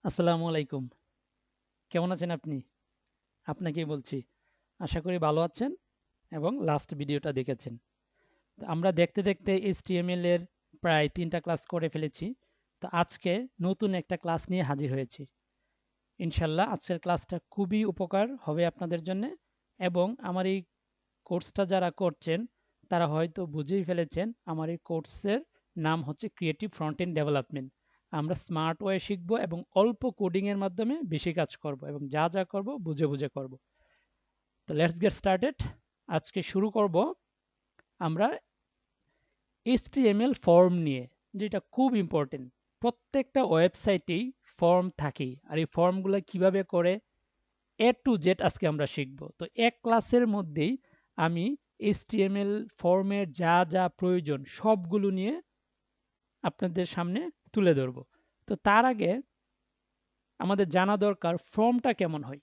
আসসালামু আলাইকুম। কেমন আছেন আপনি? আপনাকেই বলছি। আশা করি ভালো আছেন এবং লাস্ট ভিডিওটা দেখেছেন। তো আমরা দেখতে দেখতে HTML এর প্রায় ৩টা ক্লাস করে ফেলেছি। তো আজকে নতুন একটা ক্লাস নিয়ে হাজির হয়েছি। ইনশাল্লাহ আজকের ক্লাসটা খুবই উপকার হবে আপনাদের জন্যে এবং আমার এই কোর্সটা যারা করছেন তারা হয়তো বুঝেই ফেলেছেন আমার এই কোর্সের নাম হচ্ছে ক্রিয়েটিভ ফ্রন্ট এন্ড ডেভেলপমেন্ট। আমরা স্মার্ট ওয়ে শিখব এবং অল্প কোডিং এর মাধ্যমে বেশি কাজ করব এবং যা যা করব বুঝে বুঝে করব। তো লেটস গেট স্টার্টেড। আজকে শুরু করব আমরা HTML ফর্ম নিয়ে, যেটা খুব ইম্পর্টেন্ট। প্রত্যেকটা ওয়েবসাইটেই ফর্ম থাকে আর এই ফর্মগুলো কিভাবে করে এ টু জেড আজকে আমরা শিখব। তো এক ক্লাসের মধ্যেই আমি HTML ফর্মের যা যা প্রয়োজন সবগুলো নিয়ে আপনাদের সামনে তুলে ধরব। তো তার আগে আমাদের জানা দরকার ফর্মটা কেমন হয়।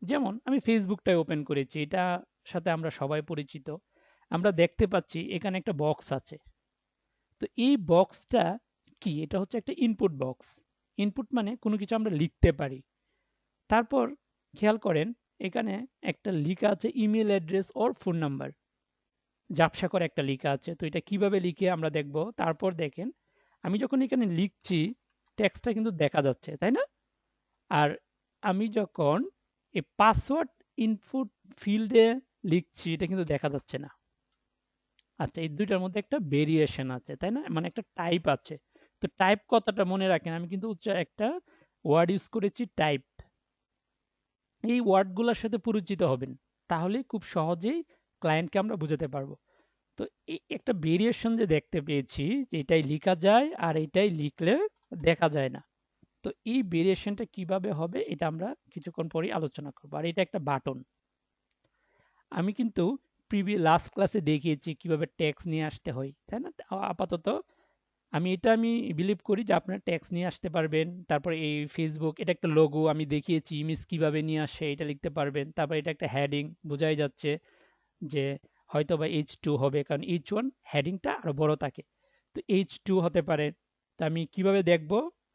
যেমন আমি ফেসবুকটাই ওপেন করেছি, এটা সাথে আমরা সবাই পরিচিত। আমরা দেখতে পাচ্ছি এখানে একটা বক্স আছে। তো এই বক্সটা কি? এটা হচ্ছে একটা ইনপুট বক্স। ইনপুট মানে কোনো কিছু আমরা লিখতে পারি। তারপর খেয়াল করেন এখানে একটা লেখা আছে ইমেল অ্যাড্রেস ওর ফোন নাম্বার, ঝাপসা করে একটা লেখা আছে। তো এটা কিভাবে লিখে আমরা দেখব। তারপর দেখেন আমি যখন এখানে লিখছি টেক্সটটা কিন্তু দেখা যাচ্ছে, তাই না? আর আমি যখন এই পাসওয়ার্ড ইনপুট ফিল্ডে লিখছি এটা কিন্তু দেখা যাচ্ছে না। আচ্ছা, এই দুইটার মধ্যে একটা ভেরিয়েশন আছে, তাই না? মানে একটা টাইপ আছে। তো টাইপ কথাটা মনে রাখেন, আমি কিন্তু একটা ওয়ার্ড ইউজ করেছি টাইপ। এই ওয়ার্ডগুলোর সাথে পরিচিত হবেন, তাহলে খুব সহজেই ক্লায়েন্টকে আমরা বুঝাতে পারবো। তো এই একটা ভেরিয়েশন যে দেখতে পেয়েছি যে এটাই লেখা যায় আর এটাই লিখলে দেখা যায় না। তো এই ভেরিয়েশনটা কিভাবে হবে এটা আমরা কিছুক্ষণ পরেই আলোচনা করবো। আর এটা একটা বাটন। আমি কিন্তু লাস্ট ক্লাসে দেখিয়েছি কিভাবে ট্যাক্স নিয়ে আসতে হয়, তাই না? আপাতত আমি বিলিভ করি যে আপনারা ট্যাক্স নিয়ে আসতে পারবেন। তারপর এই ফেসবুক এটা একটা লোগো আমি দেখিয়েছি, ইমেজ কিভাবে নিয়ে আসে এটা লিখতে পারবেন। তারপর এটা একটা হেডিং, বোঝাই যাচ্ছে যে হয়তো বা H2 হবে, কারণ H1 হেডিংটা আরো বড় থাকে। তো H2 হতে পারে। তো আমি কিভাবে দেখব?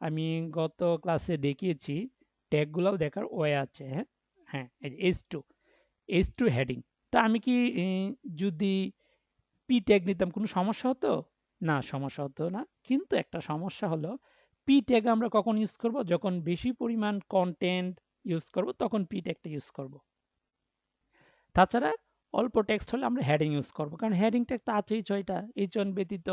আমি গত ক্লাসে দেখিয়েছি ট্যাগগুলোও দেখার ওয়ে আছে। হ্যাঁ, হ্যাঁ, এই যে H2, H2 হেডিং। তো আমি কি যদি পি ট্যাগ নিতাম কোনো সমস্যা হতো? না, সমস্যা হতো না। কিন্তু একটা সমস্যা হলো পি ট্যাগ আমরা কখন ইউজ করব? যখন বেশি পরিমাণ কন্টেন্ট ইউজ করব তখন পি ট্যাগটা ইউজ করব। তাছাড়া অল্প টেক্সট হলে আমরা হেডিং ইউজ করব, কারণ হেডিং ট্যাগ তো আছেই ৬টা। H1 ব্যতীত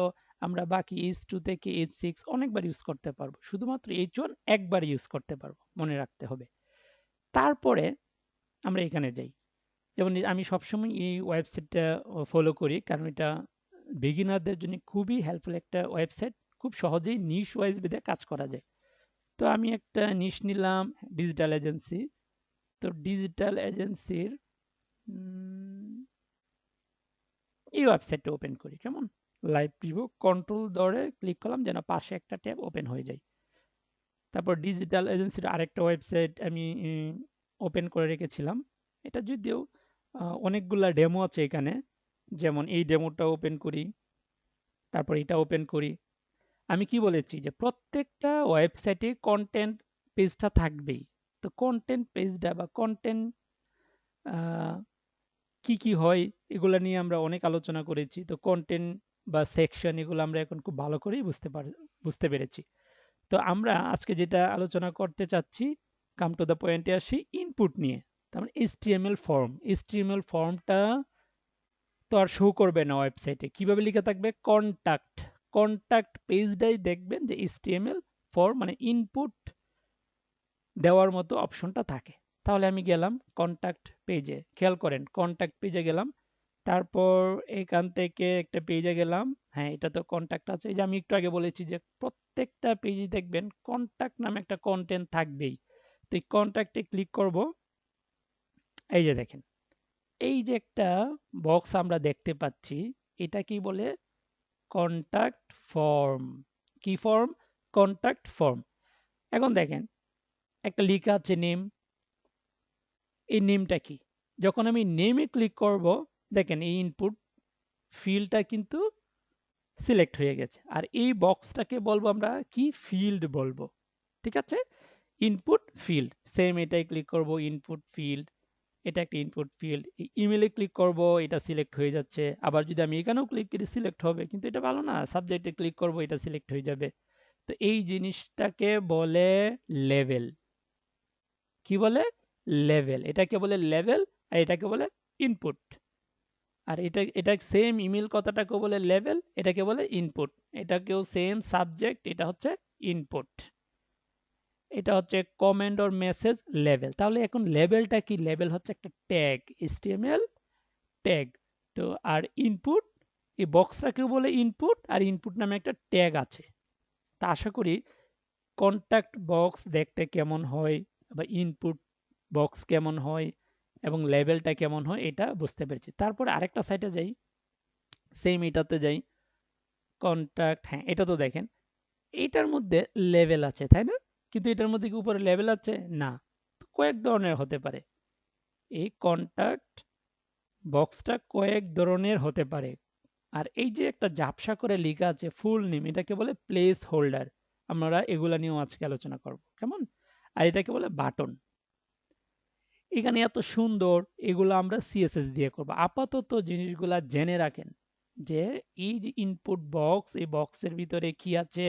আমরা বাকি H2 থেকে H6 অনেকবার ইউজ করতে পারবো, শুধুমাত্র H1 একবার ইউজ করতে পারবো, মনে রাখতে হবে। তারপরে আমরা এখানে যাই। যেমন আমি সবসময় এই ওয়েবসাইটটা ফলো করি, কারণ এটা বিগিনারদের জন্য খুবই হেল্পফুল একটা ওয়েবসাইট। খুব সহজেই নিশ ওয়াইজ বেঁধে কাজ করা যায়। তো আমি একটা নিশ নিলাম, ডিজিটাল এজেন্সি। তো ডিজিটাল এজেন্সির এই ওয়েবসাইটটা ওপেন করি। কেমন? লাইভ প্রিভিউ কন্ট্রোল ধরে ক্লিক করলাম যেন পাশে একটা ট্যাব ওপেন হয়ে যায়। তারপর ডিজিটাল এজেন্সির আরেকটা ওয়েবসাইট আমি ওপেন করে রেখেছিলাম। এটা যদিও অনেকগুলা ডেমো আছে এখানে। যেমন এই ডেমোটা ওপেন করি, তারপর এটা ওপেন করি। আমি কি বলেছি যে প্রত্যেকটা ওয়েবসাইটে কন্টেন্ট পেজটা থাকবেই। তো কন্টেন্ট পেজটা বা কন্টেন্ট কি কি হয় এগুলা নিয়ে আমরা অনেক আলোচনা করেছি। তো কন্টেন্ট বা সেকশন এগুলো আমরা এখন খুব ভালো করেই বুঝতে পেরেছি। তো আমরা আজকে যেটা আলোচনা করতে চাচ্ছি, কাম টু দ্য পয়েন্টে আসি, ইনপুট নিয়ে। তার মানে HTML ফর্ম। HTML ফর্মটা তো আর শো করবে না ওয়েবসাইটে, কিভাবে লেখা থাকবে? কন্টাক্ট। কন্টাক্ট পেজটাই দেখবেন যে HTML ফর্ম মানে ইনপুট দেওয়ার মতো অপশনটা থাকে। তাহলে আমি গেলাম কন্টাক্ট পেজে, খেয়াল করেন কন্টাক্ট পেজে গেলাম। তারপর এখান থেকে একটা পেজে গেলাম। হ্যাঁ, এটা তো কন্টাক্ট আছে। এই যে আমি একটু আগে বলেছি যে প্রত্যেকটা পেজে দেখবেন কন্টাক্ট নামে একটা কন্টেন্ট থাকবেই। তো এই কন্টাক্টে ক্লিক করব। এই যে দেখেন, এই যে একটা বক্স আমরা দেখতে পাচ্ছি, এটা কি বলে? Contact form. কি ফর্ম? Contact form. এখন দেখেন একটা লেখা আছে নেম। এই নেমটা কি? যখন আমি নেমে ক্লিক করব, দেখেন এই ইনপুট ফিল্ডটা কিন্তু সিলেক্ট হয়ে গেছে। আর এই বক্সটাকে বলবো আমরা কি? ফিল্ড বলবো। ঠিক আছে? ইনপুট ফিল্ড, সেম এটাই ক্লিক করব, ইনপুট ফিল্ড, এটা একটা ইনপুট ফিল্ড। ইমেলে ক্লিক করব, এটা সিলেক্ট হয়ে যাচ্ছে। আবার যদি আমি এখানেও ক্লিক করি সিলেক্ট হবে, কিন্তু এটা ভালো না, সাবজেক্টে ক্লিক করব, এটা সিলেক্ট হয়ে যাবে। তো এই জিনিসটাকে বলে লেভেল। কি বলে? লেভেল। এটাকে বলে লেভেল, আর এটাকে বলে ইনপুট। আর এটা সেম ইমেল কথাটাকে বলে লেভেল, এটাকে বলে ইনপুট। এটাকেও সেম সাবজেক্ট, এটা হচ্ছে ইনপুট। এটা হচ্ছে কমেন্ট অর মেসেজ লেভেল। তাহলে এখন লেভেলটা কি? লেভেল হচ্ছে একটা ট্যাগ, HTML ট্যাগ। তো আর ইনপুট, এই বক্সটাকেও বলে ইনপুট, আর ইনপুট নামে একটা ট্যাগ আছে। তা আশা করি কন্টাক্ট বক্স দেখতে কেমন হয় বা ইনপুট বক্স কেমন হয় এবং লেভেলটা কেমন হয় এটা বুঝতে পেরেছি। তারপর আরেকটা সাইটে যাই, সেম এটাতে যাই, কন্টাক্ট। হ্যাঁ, এটা তো দেখেন এইটার মধ্যে লেভেল আছে, তাই না? কিন্তু এটার মধ্যে কি উপরে লেভেল আছে? না। কয়েক ধরনের হতে পারে। এই কন্টাক্ট বক্সটা কয়েক ধরনের হতে পারে। আর এই যে একটা ঝাপসা করে লেখা আছে ফুল নেম, এটাকে বলে প্লেস হোল্ডার। আমরা এগুলা নিয়েও আজকে আলোচনা করব, কেমন? আর এটাকে বলে বাটন। এখানে এত সুন্দর, এগুলো আমরা সিএসএস দিয়ে করব। আপাতত জিনিসগুলা জেনে রাখেন যে এই যে ইনপুট বক্স, এই বক্সের ভিতরে কি আছে?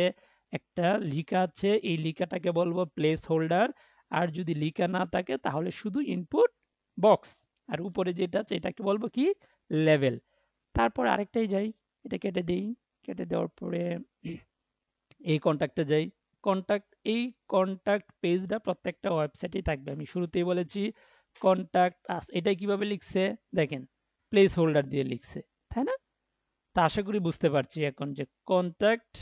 একটা লিখা আছে, এই লিখাটাকে বলবো প্লেস হোল্ডার। আর যদি লিখা না থাকে তাহলে শুধু ইনপুট বক্স। আর উপরে যেটা আছে এটাকে বলবো কি? লেভেল। তারপর আরেকটাই যাই, এটা কেটে দিই। কেটে দেওয়ার পরে এই কন্ট্যাক্টে যাই। এই কন্ট্যাক্ট পেজটা প্রত্যেকটা ওয়েবসাইটেই থাকবে। আমি শুরুতেই বলেছি কন্ট্যাক্ট আস, এটা কিভাবে লিখছে দেখেন, প্লেস হোল্ডার দিয়ে লিখছে, তাই না? তা আশা করি বুঝতে পারছি এখন যে কন্ট্যাক্ট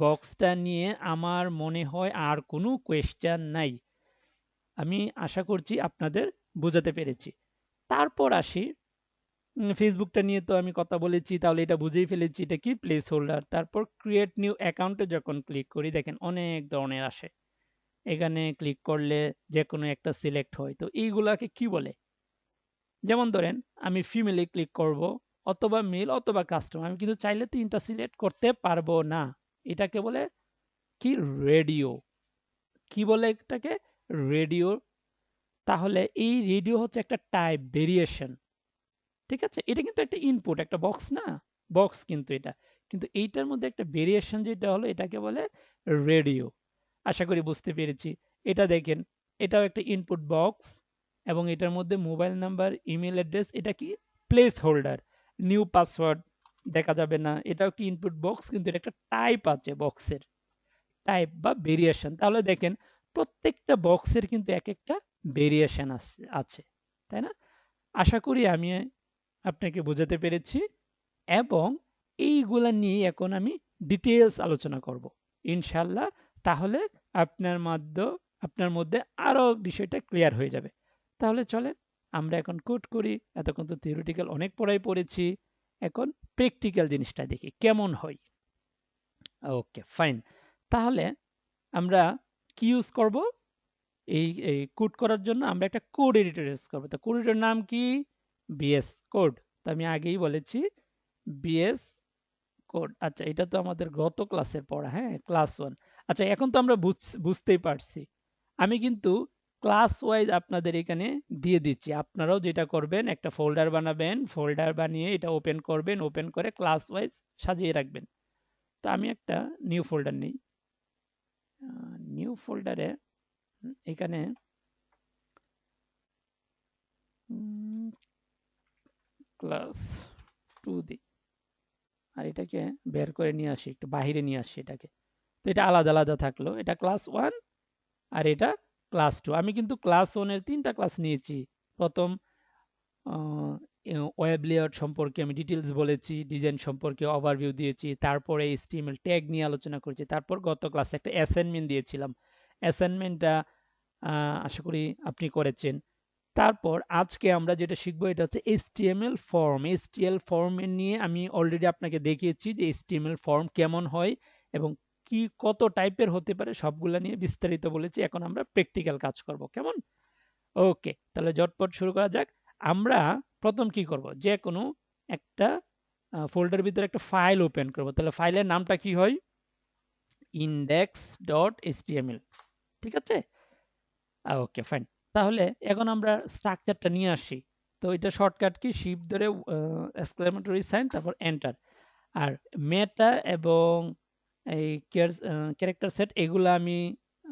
বক্সটা নিয়ে আমার মনে হয় আর কোনো কোয়েশ্চেন নাই। আমি আশা করছি আপনাদের বোঝাতে পেরেছি। তারপর আসি ফেসবুকটা নিয়ে তো আমি কথা বলেছি, তাহলে এটা বুঝেই ফেলেছি এটা কি? Place holder. তারপর ক্রিয়েট নিউ অ্যাকাউন্টে যখন ক্লিক করি দেখেন অনেক ধরনের আসে। এখানে ক্লিক করলে যে কোনো একটা সিলেক্ট হয়। তো এইগুলাকে কি বলে? যেমন ধরেন আমি ফিমেলে ক্লিক করব, অথবা মেল অথবা কাস্টম। আমি কিন্তু চাইলে তিনটা সিলেক্ট করতে পারবো না। এটাকে বলে কি? রেডিও। কি বলে এটাকে? রেডিও। তাহলে এই রেডিও হচ্ছে একটা টাইপ ভেরিয়েশন, ঠিক আছে? এটা কিন্তু একটা ইনপুট, একটা বক্স না? বক্স কিন্তু এটা, কিন্তু এইটার মধ্যে একটা ভেরিয়েশন যেটা হলো এটাকে বলে রেডিও। আশা করি বুঝতে পেরেছি। এটা দেখেন, এটাও একটা ইনপুট বক্স এবং এটার মধ্যে মোবাইল নাম্বার, ইমেল অ্যাড্রেস, এটা কি? Place holder. নিউ পাসওয়ার্ড দেখা যাবে না, এটাও কি ইনপুট বক্স, কিন্তু এটা একটা টাইপ আছে বক্সের, টাইপ বা ভেরিয়েশন। তাহলে দেখেন প্রত্যেকটা বক্সের কিন্তু এক একটা ভেরিয়েশন আছে, তাই না? আশা করি আমি আপনাকে বোঝাতে পেরেছি এবং এইগুলা নিয়ে এখন আমি ডিটেলস আলোচনা করব ইনশাল্লাহ। তাহলে আপনার মধ্যে আরো বিষয়টা ক্লিয়ার হয়ে যাবে। তাহলে চলেন আমরা এখন কোড করি। এতক্ষণ তো থিওরিটিক্যাল অনেক পড়াই পড়েছি, এখন প্র্যাকটিক্যাল জিনিসটা দেখি কেমন হয়। ওকে, ফাইন। তাহলে আমরা কি ইউজ করব? এই কোড করার জন্য আমরা একটা কোড এডিটর ইউজ করবো। তো কোড এডিটর নাম কি? BS code. তো আমি আগেই বলেছি বিএস কোড। আচ্ছা, এটা তো আমাদের গত ক্লাসের পড়া, হ্যাঁ, ক্লাস 1। আচ্ছা, এখন তো আমরা বুঝতেই পারছি। আমি কিন্তু ক্লাস ওয়াইজ আপনাদের এখানে দিয়ে দিচ্ছি। আপনারাও যেটা করবেন, একটা ফোল্ডার বানাবেন, ফোল্ডার বানিয়ে এটা ওপেন করবেন, ওপেন করে ক্লাস ওয়াইজ সাজিয়ে রাখবেন। তো আমি একটা নিউ ফোল্ডার নিই। নিউ ফোল্ডারে এখানে ক্লাস 2 দিই। আর এটাকে বের করে নিয়ে আসি, একটু বাহিরে নিয়ে আসি এটাকে। তো এটা আলাদা আলাদা থাকলো, এটা ক্লাস 1 আর এটা ক্লাস 2। আমি কিন্তু ক্লাস 1 এর 3টা ক্লাস নিয়েছি। প্রথম ওয়েব লেআউট সম্পর্কে আমি ডিটেলস বলেছি, ডিজাইন সম্পর্কে ওভারভিউ দিয়েছি, তারপরে HTML ট্যাগ নিয়ে আলোচনা করেছি, তারপর গত ক্লাসে একটা অ্যাসাইনমেন্ট দিয়েছিলাম। অ্যাসাইনমেন্টটা আশা করি আপনি করেছেন। তারপর আজকে আমরা যেটা শিখবো এটা হচ্ছে HTML ফর্ম। HTML ফর্মের নিয়ে আমি অলরেডি আপনাকে দেখিয়েছি যে HTML ফর্ম কেমন হয় এবং কি কত টাইপের হতে পারে, সবগুলা নিয়ে বিস্তারিত বলেছি। এখন আমরা প্র্যাকটিক্যাল কাজ করব, কেমন? ওকে, তাহলে ঝটপট শুরু করা যাক। আমরা প্রথম কি করব? যে কোনো একটা ফোল্ডারের ভিতরে একটা ফাইল ওপেন করব। তাহলে ফাইলের নামটা কি হয়? index.html, ঠিক আছে? Okay fine. তাহলে এখন আমরা স্ট্রাকচারটা নিয়ে আসি। তো এটা শর্টকাট কি, শিফট ধরে এক্সক্লেমেটরি সাইন তারপর এন্টার। আর মেটা এবং এই ক্যারেক্টার সেট এগুলো আমি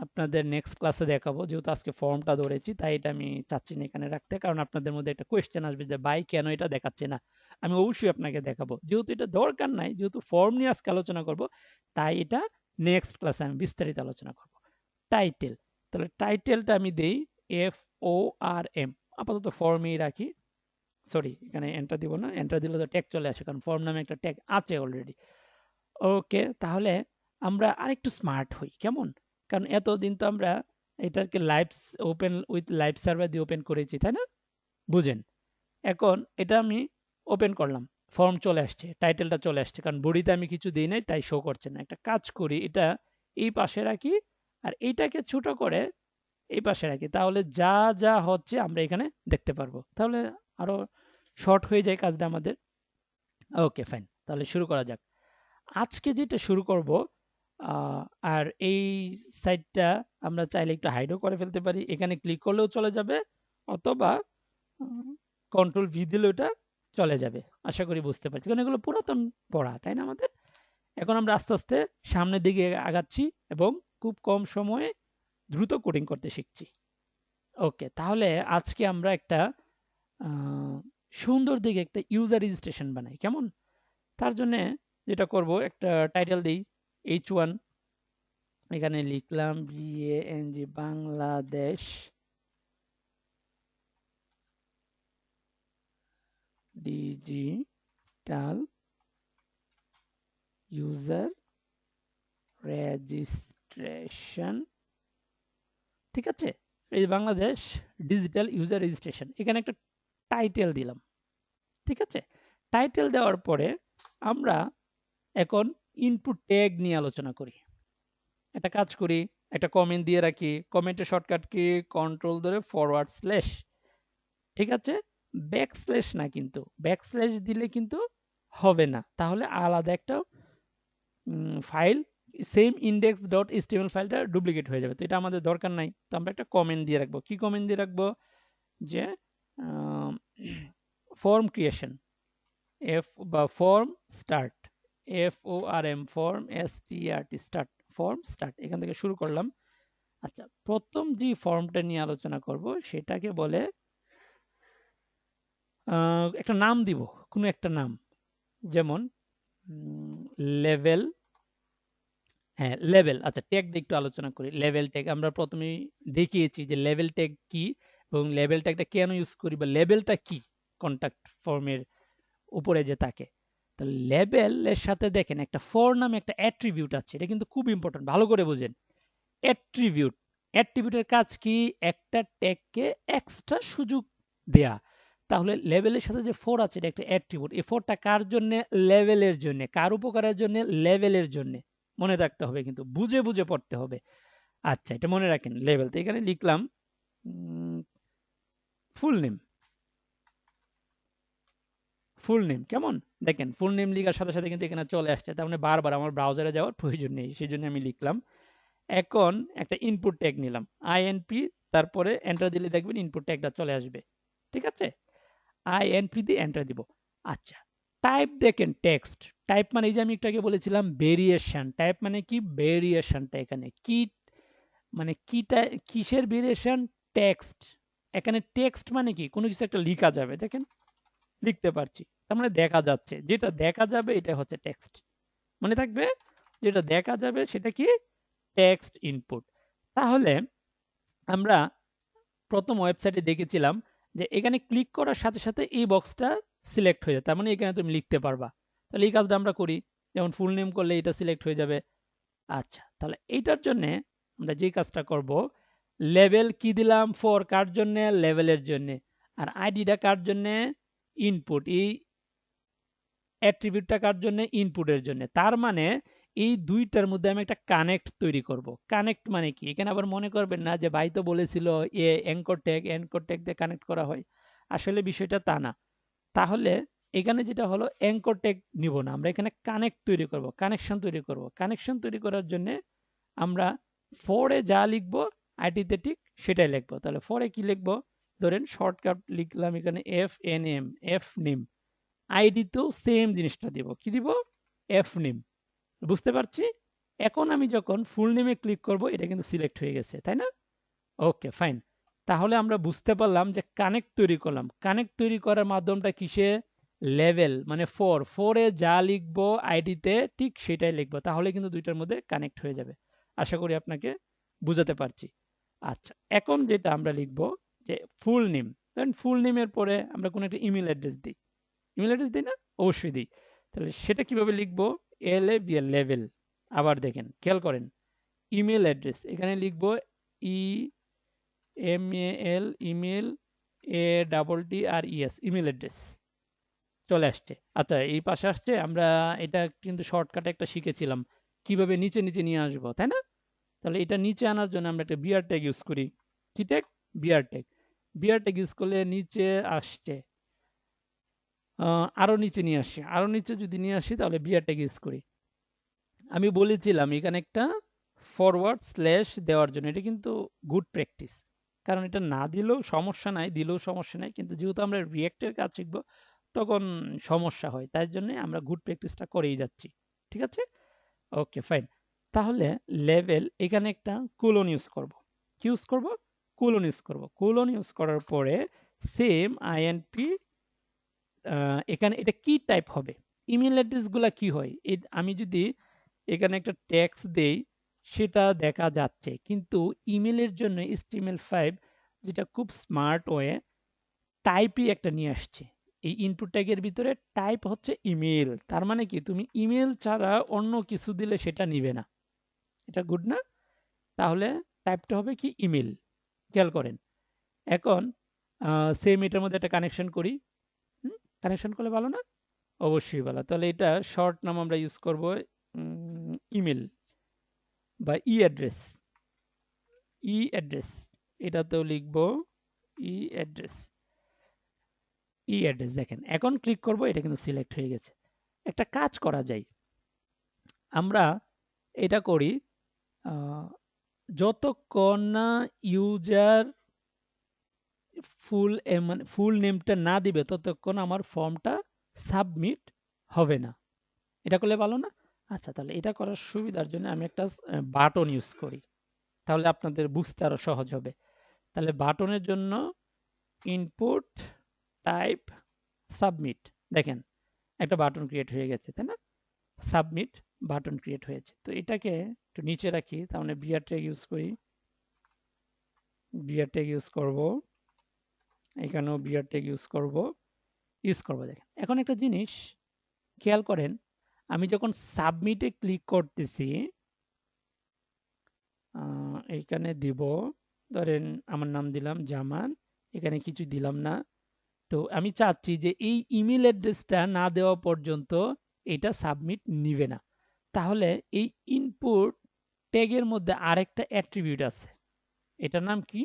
আপনাদের নেক্সট ক্লাসে দেখাবো, যেহেতু আজকে ফর্মটা ধরেছি তাই এটা আমি চাচ্ছি না এখানে রাখতে, কারণ আপনাদের মধ্যে একটা কোয়েশ্চেন আসবে যে ভাই কেন এটা দেখাচ্ছে না। আমি অবশ্যই আপনাকে দেখাবো, যেহেতু এটা দরকার নাই, যেহেতু ফর্ম নিয়ে আজকে আলোচনা করব, তাই এটা নেক্সট ক্লাসে আমি বিস্তারিত আলোচনা করব। টাইটেল, তাহলে টাইটেলটা আমি দেই FORM, আপাতত ফর্মেই রাখি। সরি, এখানে এন্টার দিব না, এন্টার দিলে তো ট্যাগ চলে আসে, কারণ ফর্ম নামে একটা ট্যাগ আছে অলরেডি। ওকে, তাহলে আমরা আরেকটু স্মার্ট হই, কেমন? কারণ এতদিন তো আমরা এটাকে live open with live server দিয়ে ওপেন করেছি, তাই না? বুঝেন। এখন এটা আমি ওপেন করলাম, ফর্ম চলে আসছে, টাইটেলটা চলে আসছে, কারণ বডিতে আমি কিছু দিই নাই তাই শো করছে না। একটা কাজ করি, এটা এই পাশে রাখি আর এইটাকে ছোট করে এই পাশে রাখি, তাহলে যা যা হচ্ছে আমরা এখানে দেখতে পারবো, তাহলে আরো শর্ট হয়ে যায় কাজটা আমাদের। ওকে ফাইন, তাহলে শুরু করা যাক। আজকে যেটা শুরু করব, আর এই সাইটটা আমরা চাইলে একটু হাইডও করে ফেলতে পারি, এখানে ক্লিক করলেও চলে যাবে, অথবা কন্ট্রোল ভি দিলে ওটা চলে যাবে। আশা করি বুঝতে পারছি, কারণ এগুলো পুরাতন পড়া, তাই না আমাদের? এখন আমরা আস্তে আস্তে সামনের দিকে আগাচ্ছি এবং খুব কম সময়ে দ্রুত কোডিং করতে শিখছি। ওকে, তাহলে আজকে আমরা একটা সুন্দর দিকে একটা ইউজার রেজিস্ট্রেশন বানাই, কেমন? তার জন্য যেটা করব, একটা টাইটেল দিই H1, এখানে লিখলাম BANG Bangladesh digital user registration. ঠিক আছে, এই বাংলাদেশ ডিজিটাল ইউজার রেজিস্ট্রেশন, এখানে একটা টাইটেল দিলাম। ঠিক আছে, টাইটেল দেওয়ার পরে আমরা এখন ইনপুট ট্যাগ নিয়ে আলোচনা করি। একটা কাজ করি, একটা কমেন্ট দিয়ে রাখি, কমেন্টের শর্টকাট কি, কন্ট্রোল ধরে ফরওয়ার্ড স্ল্যাশ। ঠিক আছে, ব্যাক স্ল্যাশ না, কিন্তু ব্যাক স্ল্যাশ দিলে কিন্তু হবে না, তাহলে আলাদা একটা file same index dot HTML ফাইলটা ডুপ্লিকেট হয়ে যাবে, তো এটা আমাদের দরকার নাই। তো আমরা একটা কমেন্ট দিয়ে রাখবো, কি কমেন্ট দিয়ে রাখবো, যে ফর্ম ক্রিয়েশন, এফ বা form start, FORM form START start, form start, এখান থেকে শুরু করলাম। আচ্ছা, প্রথম যে ফর্মটা নিয়ে আলোচনা করব সেটাকে বলে, একটা নাম দিব, কোনো একটা নাম, যেমন লেভেল। হ্যাঁ, লেভেল। আচ্ছা, ট্যাগ দিয়ে একটু আলোচনা করি। লেভেল ট্যাগ আমরা প্রথমেই দেখিয়েছি যে লেভেল ট্যাগ কি এবং লেভেল ট্যাগটা কেন ইউজ করি, বা লেভেলটা কি কন্টাক্ট ফর্মের উপরে যে থাকে। তো লেভেলের সাথে দেখেন একটা ফর নামে একটা অ্যাট্রিবিউট আছে, এটা কিন্তু খুব ইম্পর্টেন্ট, ভালো করে বুঝেন। অ্যাট্রিবিউট, অ্যাট্রিবিউটের কাজ কি, একটা ট্যাগকে এক্সট্রা সুযোগ দেয়া। তাহলে লেভেলের সাথে যে ফর আছে এটা একটা অ্যাট্রিবিউট, এই ফরটা কার জন্য, লেভেলের জন্য, কার উপকারের জন্য, লেভেলের জন্য। মনে রাখতে হবে, কিন্তু বুঝে বুঝে পড়তে হবে। আচ্ছা, এটা মনে রাখেন, লেভেল। তো এখানে লিখলাম ফুল নেম, ফুল নেম, কেমন? দেখেন ফুল নেম লেখার সাথে সাথে কিন্তু এখানে চলে আসছে, তার মানে বারবার আমার ব্রাউজারে যাওয়ার প্রয়োজন নেই, সেই জন্য আমি লিখলাম। এখন একটা ইনপুট ট্যাগ নিলাম INP, তারপরে এন্টার দিলে দেখবেন ইনপুট ট্যাগটা চলে আসবে। ঠিক আছে, INP দিয়ে এন্টার দিব। আচ্ছা, টাইপ দেখেন টেক্সট, টাইপ মানে এই যে আমি একটু আগে বলেছিলাম ভেরিয়েশন, টাইপ মানে কি, ভেরিয়েশনটা এখানে কি, মানে কিটা কিসের ভেরিয়েশন, টেক্সট। এখানে টেক্সট মানে কি, কোনো কিছু একটা লেখা যাবে, দেখেন লিখতে পারছি, তার মানে দেখা যাচ্ছে, যেটা দেখা যাবে এটা হচ্ছে টেক্সট। মনে থাকবে, যেটা দেখা যাবে সেটা কি, টেক্সট ইনপুট। তাহলে আমরা প্রথম ওয়েবসাইটে দেখেছিলাম যে এখানে ক্লিক করার সাথে সাথে এই বক্সটা সিলেক্ট হয়ে যায়, তার মানে এখানে তুমি লিখতে পারবা। তাহলে এই কাজটা আমরা করি, যেমন ফুল নেম করলে এটা সিলেক্ট হয়ে যাবে। আচ্ছা, তাহলে এইটার জন্য আমরা যে কাজটা করব, লেভেল কি দিলাম, ফর কার জন্য, লেভেলের জন্য, আর আইডিটা কার জন্য, ইনপুট, এই অ্যাট্রিবিউটটা কার জন্য, ইনপুটের জন্য। তার মানে এই দুইটার মধ্যে আমি একটা কানেক্ট তৈরি করব। কানেক্ট মানে কি, এখানে আবার মনে করবেন না যে ভাই তো বলেছিল অ্যাঙ্কর ট্যাগ দিয়ে কানেক্ট করা হয়, আসলে বিষয়টা তা না। তাহলে এখানে যেটা হলো, অ্যাঙ্কর ট্যাগ নিব না, আমরা এখানে কানেক্ট তৈরি করব, কানেকশন তৈরি করব। কানেকশন তৈরি করার জন্য আমরা ফরে যা লিখব আইডিতে ঠিক সেটাই লিখবো। তাহলে ফরে কি লিখবো, ধরেন শর্টকাট লিখলাম এখানে F N M, F name. আইডিতেও সেম জিনিসটা দিব, কি দিব, এফ নেম। বুঝতে পারছি। এখন আমি যখন ফুল নেমে ক্লিক করব এটা কিন্তু সিলেক্ট হয়ে গেছে, তাই না? Okay fine. তাহলে আমরা বুঝতে পারলাম যে কানেক্ট তৈরি করলাম। কানেক্ট তৈরি করার মাধ্যমটা কিসে, লেভেল মানে ফোরে যা লিখবো আইডিতে ঠিক সেটাই লিখবো, তাহলে কিন্তু দুইটার মধ্যে কানেক্ট হয়ে যাবে। আশা করি আপনাকে বুঝাতে পারছি। আচ্ছা, এখন যেটা আমরা লিখবো যে ফুল নেম, ধরেন ফুল নেমের পরে আমরা কোনো একটা ইমেল অ্যাড্রেস দিই। ইমেল অ্যাড্রেস দিই না? অবশ্যই দিই। তাহলে সেটা কিভাবে লিখবো, এল এ বি এল, লেভেল। আবার দেখেন, খেয়াল করেন, ইমেল অ্যাড্রেস এখানে লিখবো E M A L, email, A double T R E S, email address চলে আসছে। আচ্ছা, এই পাশে আসছে। আমরা এটা কিন্তু শর্টকাটে একটা শিখেছিলাম কিভাবে নিচে নিচে নিয়ে আসবো, তাই না? তাহলে এটা নিচে আনার জন্য আমরা একটা বিআর ট্যাগ ইউজ করি। কি tag? BR tag. BR tag use করলে নিচে আসছে, আরো নিচে নিয়ে আসি। আরো নিচে যদি নিয়ে আসি তাহলে বিআর ট্যাগ ইউজ করি। আমি বলেছিলাম এখানে একটা ফরওয়ার্ড স্ল্যাশ দেওয়ার জন্য, এটা কিন্তু গুড প্র্যাকটিস। কারণ এটা না দিলেও সমস্যা নাই, দিলেও সমস্যা নাই, কিন্তু যেহেতু আমরা রিয়েক্টের কাজ শিখবো তখন সমস্যা হয়, তাই জন্য আমরা গুড প্র্যাকটিসটা করেই যাচ্ছি। ঠিক আছে, ওকে ফাইন। তাহলে লেভেল এখানে একটা কোলন ইউজ করব। কি ইউজ করব? কোলন ইউজ করব। কোলন ইউজ করার পরে সেম আইএনপি, এখানে এটা কি টাইপ হবে, ইমেল অ্যাড্রেসগুলা কি হয়, আমি যদি এখানে একটা ট্যাক্স দেই সেটা দেখা যাচ্ছে, কিন্তু ইমেলের জন্য HTML5 যেটা খুব স্মার্ট ওয়ে, টাইপই একটা নিয়ে আসছে। এই ইনপুট ট্যাগের ভিতরে টাইপ হচ্ছে ইমেল। তার মানে কি, তুমি ইমেল ছাড়া অন্য কিছু দিলে সেটা নিবে না। এটা গুড না? তাহলে টাইপটা হবে কি, ইমেল। খেয়াল করেন। এখন সেম এটার মধ্যে একটা কানেকশন করি। কানেকশন করলে ভালো না? অবশ্যই ভালো। তাহলে এটা শর্ট নাম আমরা ইউজ করব ইমেল বা ই অ্যাড্রেস। ই অ্যাড্রেস এটাতেও লিখবো ই অ্যাড্রেস। ই অ্যাড্রেস দেখেন, এখন ক্লিক করব, এটা কিন্তু সিলেক্ট হয়ে গেছে। একটা কাজ করা যায়, আমরা এটা করি, যতক্ষণ না ইউজার মানে ফুল নেমটা না দিবে ততক্ষণ আমার ফর্মটা সাবমিট হবে না। এটা করলে ভালো না? আচ্ছা, তাহলে এটা করার সুবিধার জন্য আমি একটা বাটন ইউজ করি, তাহলে আপনাদের বুঝতে আরো সহজ হবে। তাহলে বাটনের জন্য ইনপুট টাইপ সাবমিট, দেখেন একটা বাটন ক্রিয়েট হয়ে গেছে, তাই না? সাবমিট বাটন ক্রিয়েট হয়েছে। তো এটাকে একটু নিচে রাখি, তাহলে বিআর ট্যাগ ইউজ করি। বিআর ট্যাগ ইউজ করব, এখানেও বিআর ট্যাগ ইউজ করব। দেখেন এখন একটা জিনিস খেয়াল করেন, আমি যখন সাবমিটে ক্লিক করতেছি, এইখানে দিব, ধরেন আমার নাম দিলাম জামান, এখানে কিছু দিলাম না। তো আমি চাচ্ছি যে এই ইমেল অ্যাড্রেসটা না দেওয়া পর্যন্ত এটা সাবমিট নিবে না। তাহলে এই ইনপুট ট্যাগের মধ্যে আরেকটা অ্যাট্রিবিউট আছে, এটার নাম কি,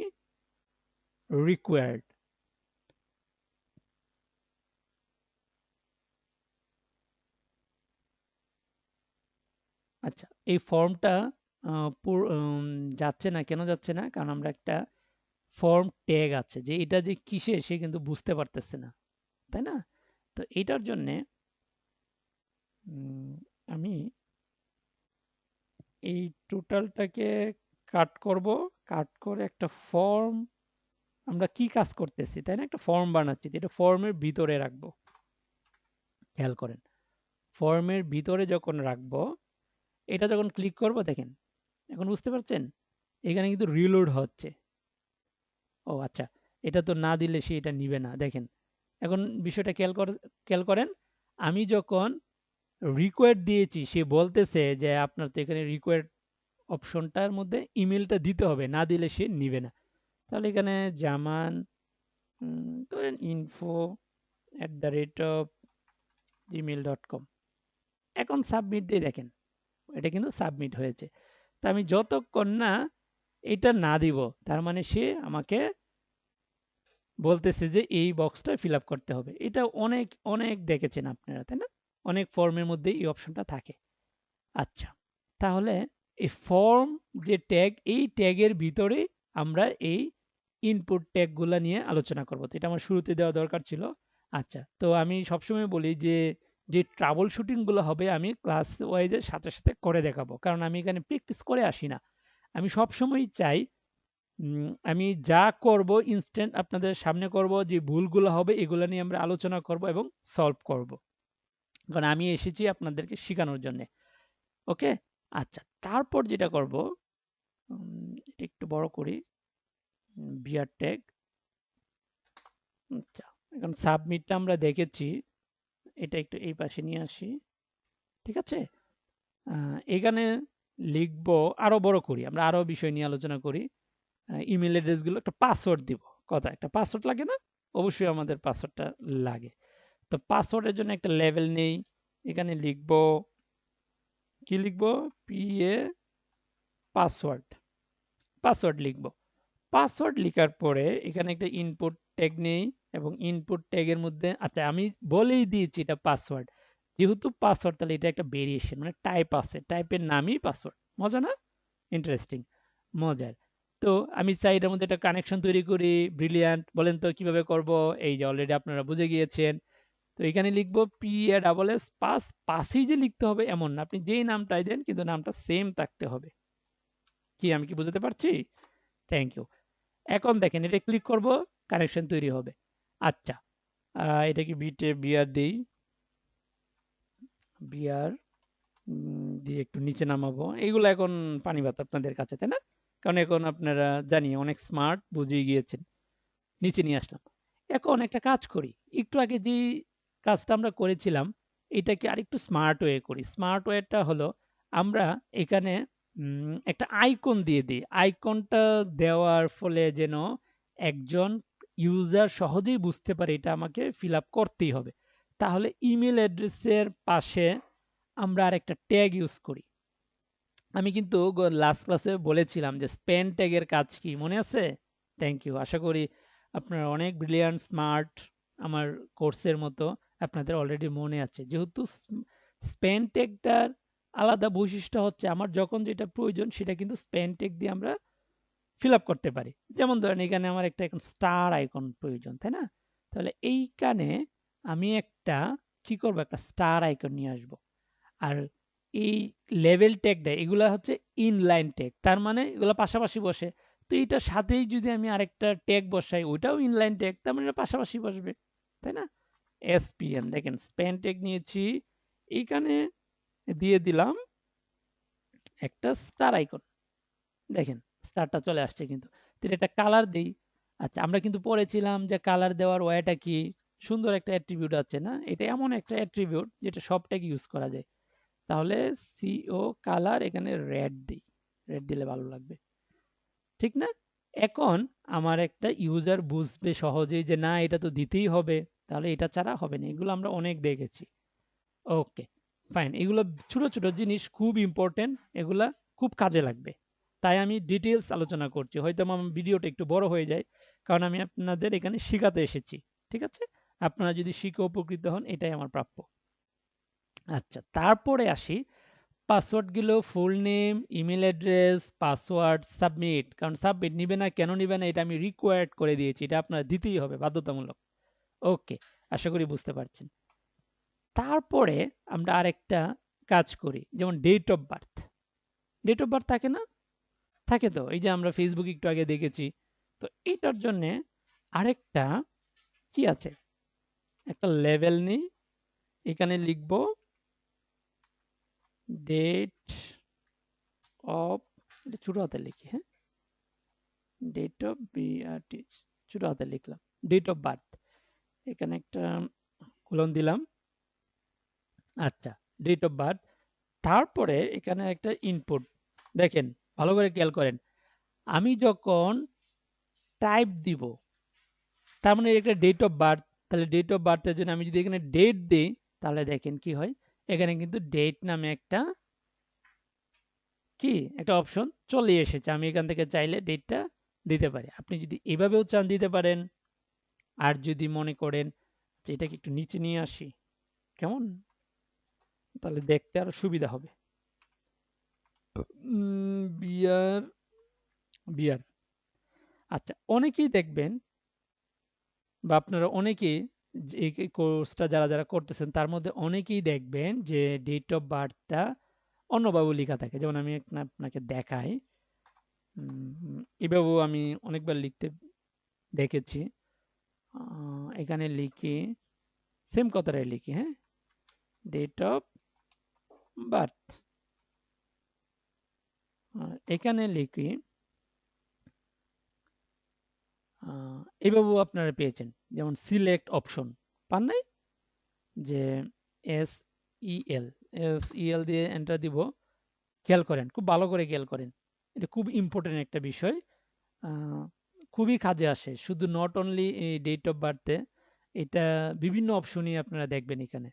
রিকোয়ার্ড। আচ্ছা, এই ফর্মটা যাচ্ছে না, কেন যাচ্ছে না? কারণ আমরা একটা ফর্ম ট্যাগ আছে যে এটা যে কিসে সে কিন্তু বুঝতে পারতেছে না, তাই না? তো এটার জন্যে আমি এই টোটালটাকে কাট করব। কাট করে একটা ফর্ম, আমরা কি কাজ করতেছি, তাই না? একটা ফর্ম বানাচ্ছি, এটা ফর্মের ভিতরে রাখবো। খেয়াল করেন, ফর্মের ভিতরে যখন রাখবো, এটা যখন ক্লিক করব, দেখেন এখন বুঝতে পারছেন এখানে কিন্তু রিলোড হচ্ছে। ও আচ্ছা, এটা তো না দিলে সে এটা নিবে না। দেখেন এখন বিষয়টা খেয়াল করেন, আমি যখন রিকোয়ার্ড দিয়েছি সে বলতেছে যে আপনার তো এখানে রিকোয়ার্ড অপশনটার মধ্যে ইমেলটা দিতে হবে, না দিলে সে নিবে না। তাহলে এখানে জামান ধরেন info@gmail.com, এখন সাবমিট দিয়ে দেখেন এটা কিন্তু সাবমিট হয়েছে। তা আমি যতক্ষণ না এটা না দিব, তার মানে সে আমাকে বলতেছে যে এই বক্সটা ফিল আপ করতে হবে। এটা অনেক অনেক দেখেছেন আপনারা, তাই না? অনেক ফর্মের মধ্যে এই অপশনটা থাকে। আচ্ছা, তাহলে এই ফর্ম যে ট্যাগ, এই ট্যাগের ভিতরে আমরা এই ইনপুট ট্যাগ গুলা নিয়ে আলোচনা করব। তো এটা আমার শুরুতে দেওয়া দরকার ছিল। আচ্ছা, তো আমি সবসময় বলি যে যে ট্রাবল শুটিং গুলো হবে আমি ক্লাস ওয়াইজের সাথে সাথে করে দেখাবো, কারণ আমি এখানে প্র্যাকটিস করে আসি না। আমি সবসময় চাই আমি যা করব ইনস্ট্যান্ট আপনাদের সামনে করব, যে ভুলগুলো হবে এগুলো নিয়ে আমরা আলোচনা করব এবং সলভ করব, কারণ আমি এসেছি আপনাদেরকে শেখানোর জন্য। ওকে, আচ্ছা, তারপর যেটা করব, এটা একটু বড় করি, বিয়ার ট্যাগ। আচ্ছা, এখন সাবমিটটা আমরা দেখেছি, এটা একটু এই পাশে নিয়ে আসি। ঠিক আছে, এখানে লিখব, আরো বড় করি, আমরা আরো বিষয় নিয়ে আলোচনা করি। ইমেল অ্যাড্রেসগুলো একটা পাসওয়ার্ড দিব, কথা একটা পাসওয়ার্ড লাগে না? অবশ্যই আমাদের পাসওয়ার্ডটা লাগে। তো পাসওয়ার্ডের জন্য একটা লেভেল নেই, এখানে লিখব, কি লিখব, পিএ পাসওয়ার্ড, পাসওয়ার্ড লিখব। পাসওয়ার্ড লেখার পরে এখানে একটা ইনপুট ট্যাগ নেই, এবং ইনপুট ট্যাগের মধ্যে, আচ্ছা আমি বলেই দিয়েছি এটা পাসওয়ার্ড, যেহেতু পাসওয়ার্ড তাহলে এটা একটা ভেরিয়েশন, মানে টাইপ আছে, টাইপের নামই পাসওয়ার্ড। মজা না? ইন্টারেস্টিং, মজার। তো আমি চাই এটার মধ্যে একটা কানেকশন তৈরি করি। ব্রিলিয়ান্ট, বলেন তো কিভাবে করব? এই যে অলরেডি আপনারা বুঝে গিয়েছেন। তো এখানে লিখবো P A double S pass, পাসই যে লিখতে হবে এমন না, আপনি যেই নামটাই দেন কিন্তু নামটা সেম থাকতে হবে। কি আমি কি বুঝতে পারছি? Thank you. এখন দেখেন এটা ক্লিক করব, কানেকশন তৈরি হবে। আচ্ছা, এটা কি বিটে বিআর দেই, বিআর দিয়ে একটু নিচে নামাবো। এইগুলো এখন পানি ভাত আপনাদের কাছে, তাই না? কারণ এখন আপনারা জানি অনেক স্মার্ট, বুঝিয়ে গিয়েছেন। নিচে নিয়ে আসলাম। এখন একটা কাজ করি, একটু আগে যে কাজটা আমরা করেছিলাম এটাকে আরেকটু স্মার্ট ওয়ে করি। স্মার্ট ওয়েটা হলো আমরা এখানে একটা আইকন দিয়ে দিই। আইকনটা দেওয়ার ফলে যেন একজন ইউজার সহজেই বুঝতে পারে এটা আমাকে ফিল আপ করতেই হবে। তাহলে ইমেল অ্যাড্রেসের পাশে আমরা আরেকটা ট্যাগ ইউজ করি। আমি কিন্তু লাস্ট ক্লাসে বলেছিলাম যে স্পেন ট্যাগের কাজ কি, মনে আছে? থ্যাংক ইউ, আশা করি আপনারা অনেক ব্রিলিয়ান্ট, স্মার্ট, আমার কোর্সের মতো আপনাদের অলরেডি মনে আছে। যেহেতু স্পেন ট্যাগটার আলাদা বৈশিষ্ট্য হচ্ছে আমার যখন যেটা প্রয়োজন সেটা কিন্তু স্পেন ট্যাগ দিয়ে আমরা ফিল আপ করতে পারি। যেমন ধরেন এখানে আমার একটা এখন স্টার আইকন প্রয়োজন, তাই না? তাহলে এইখানে আমি একটা কি করব, একটা স্টার আইকন নিয়ে আসব। আর এই লেভেল ট্যাগটা এগুলা হচ্ছে ইনলাইন ট্যাগ, তার মানে এগুলো পাশাপাশি বসে। তো এটার সাথেই যদি আমি আরেকটা ট্যাগ বসাই ওইটাও ইনলাইন ট্যাগ, তার মানে এটা পাশাপাশি বসবে, তাই না? এসপিএন, দেখেন স্প্যান ট্যাগ নিয়েছি, এইখানে দিয়ে দিলাম একটা স্টার আইকন, দেখেন স্টারটা চলে আসছে কিন্তু। তো এটা একটা কালার দেই। আচ্ছা, আমরা কিন্তু পড়েছিলাম যে কালার দেওয়ার ওয়েটা কি, সুন্দর একটা অ্যাট্রিবিউট আছে না? এটা এমন একটা অ্যাট্রিবিউট যেটা সব ট্যাগ ইউজ করা যায়। তাহলে সিও কালার, এখানে রেড দিই, রেড দিলে ভালো লাগবে, ঠিক না? এখন আমার একটা ইউজার বুঝবে সহজেই যে না এটা তো দিতেই হবে, তাহলে এটা ছাড়া হবে না। এগুলো আমরা অনেক দেখেছি। ওকে, ফাইন, এগুলো ছোট ছোট জিনিস খুব ইম্পর্টেন্ট, এগুলা খুব কাজে লাগবে। তাই আমি ডিটেলস আলোচনা করছি, হয়তো আমার ভিডিওটা একটু বড় হয়ে যায়, কারণ আমি আপনাদের এখানে শেখাতে এসেছি। ঠিক আছে, আপনারা যদি শিখে উপকৃত হন এটাই আমার প্রাপ্য। আচ্ছা, তারপরে আসি পাসওয়ার্ড গুলো, full name, email address, password, submit. কারণ সাবমিট নিবে না, কেন নিবে না এটা আমি রিকোয়ার্ড করে দিয়েছি, এটা আপনার দিতেই হবে বাধ্যতামূলক। ওকে, আশা করি বুঝতে পারছেন। তারপরে আমরা আরেকটা কাজ করি, যেমন date of birth. Date of birth থাকে না? থাকে তো, এই যে আমরা ফেসবুক একটু আগে দেখেছি। তো এটার জন্য আরেকটা কি আছে, একটা লেভেল নিই, এখানে লিখব ডেট অফ, এটা ছোট হাতে লিখি, হ্যাঁ, ডেট অফ বিআরটি, ছোট হাতে লিখলাম, ডেট অফ বার্থ, এখানে একটা কোলন দিলাম। আচ্ছা, ডেট অফ বার্থ, তারপরে এখানে একটা ইনপুট, দেখেন ভালো করে খেয়াল করেন, আমি যখন টাইপ দিব তার মানে একটা ডেট অফ বার্থ, তাহলে ডেট অফ বার্থের জন্য আমি যদি এখানে ডেট দিই তাহলে দেখেন কি হয়, এখানে কিন্তু ডেট নামে একটা কি একটা অপশন চলে এসেছে। আমি এখান থেকে চাইলে ডেটটা দিতে পারি, আপনি যদি এভাবেও চান দিতে পারেন। আর যদি মনে করেন যে এটাকে একটু নিচে নিয়ে আসি, কেমন, তাহলে দেখতে আরো সুবিধা হবে। বিয়ার, বিয়ার, আচ্ছা, অনেকেই দেখবেন বা আপনারা অনেকেই এই কোর্সটা যারা যারা করতেছেন তার মধ্যে অনেকেই দেখবেন যে ডেট অফ বার্থটা অন্যভাবে লেখা থাকে। যেমন আমি আপনাকে দেখাই, এভাবেও আমি অনেকবার লিখতে দেখেছি। এখানে লিখি, সেম কথাটাই লিখি, হ্যাঁ, ডেট অফ বার্থ, এখানে লিখি এইভাবেও আপনারা পেয়েছেন। যেমন সিলেক্ট অপশন পান নাই, যে এস এল এল দিয়ে এন্টার দিব। খেয়াল করেন, খুব ভালো করে খেয়াল করেন, এটা খুব ইম্পর্টেন্ট একটা বিষয়, খুবই কাজে আসে। শুধু নট অনলি ডেট অফ বার্থে, এটা বিভিন্ন অপশনই আপনারা দেখবেন এখানে,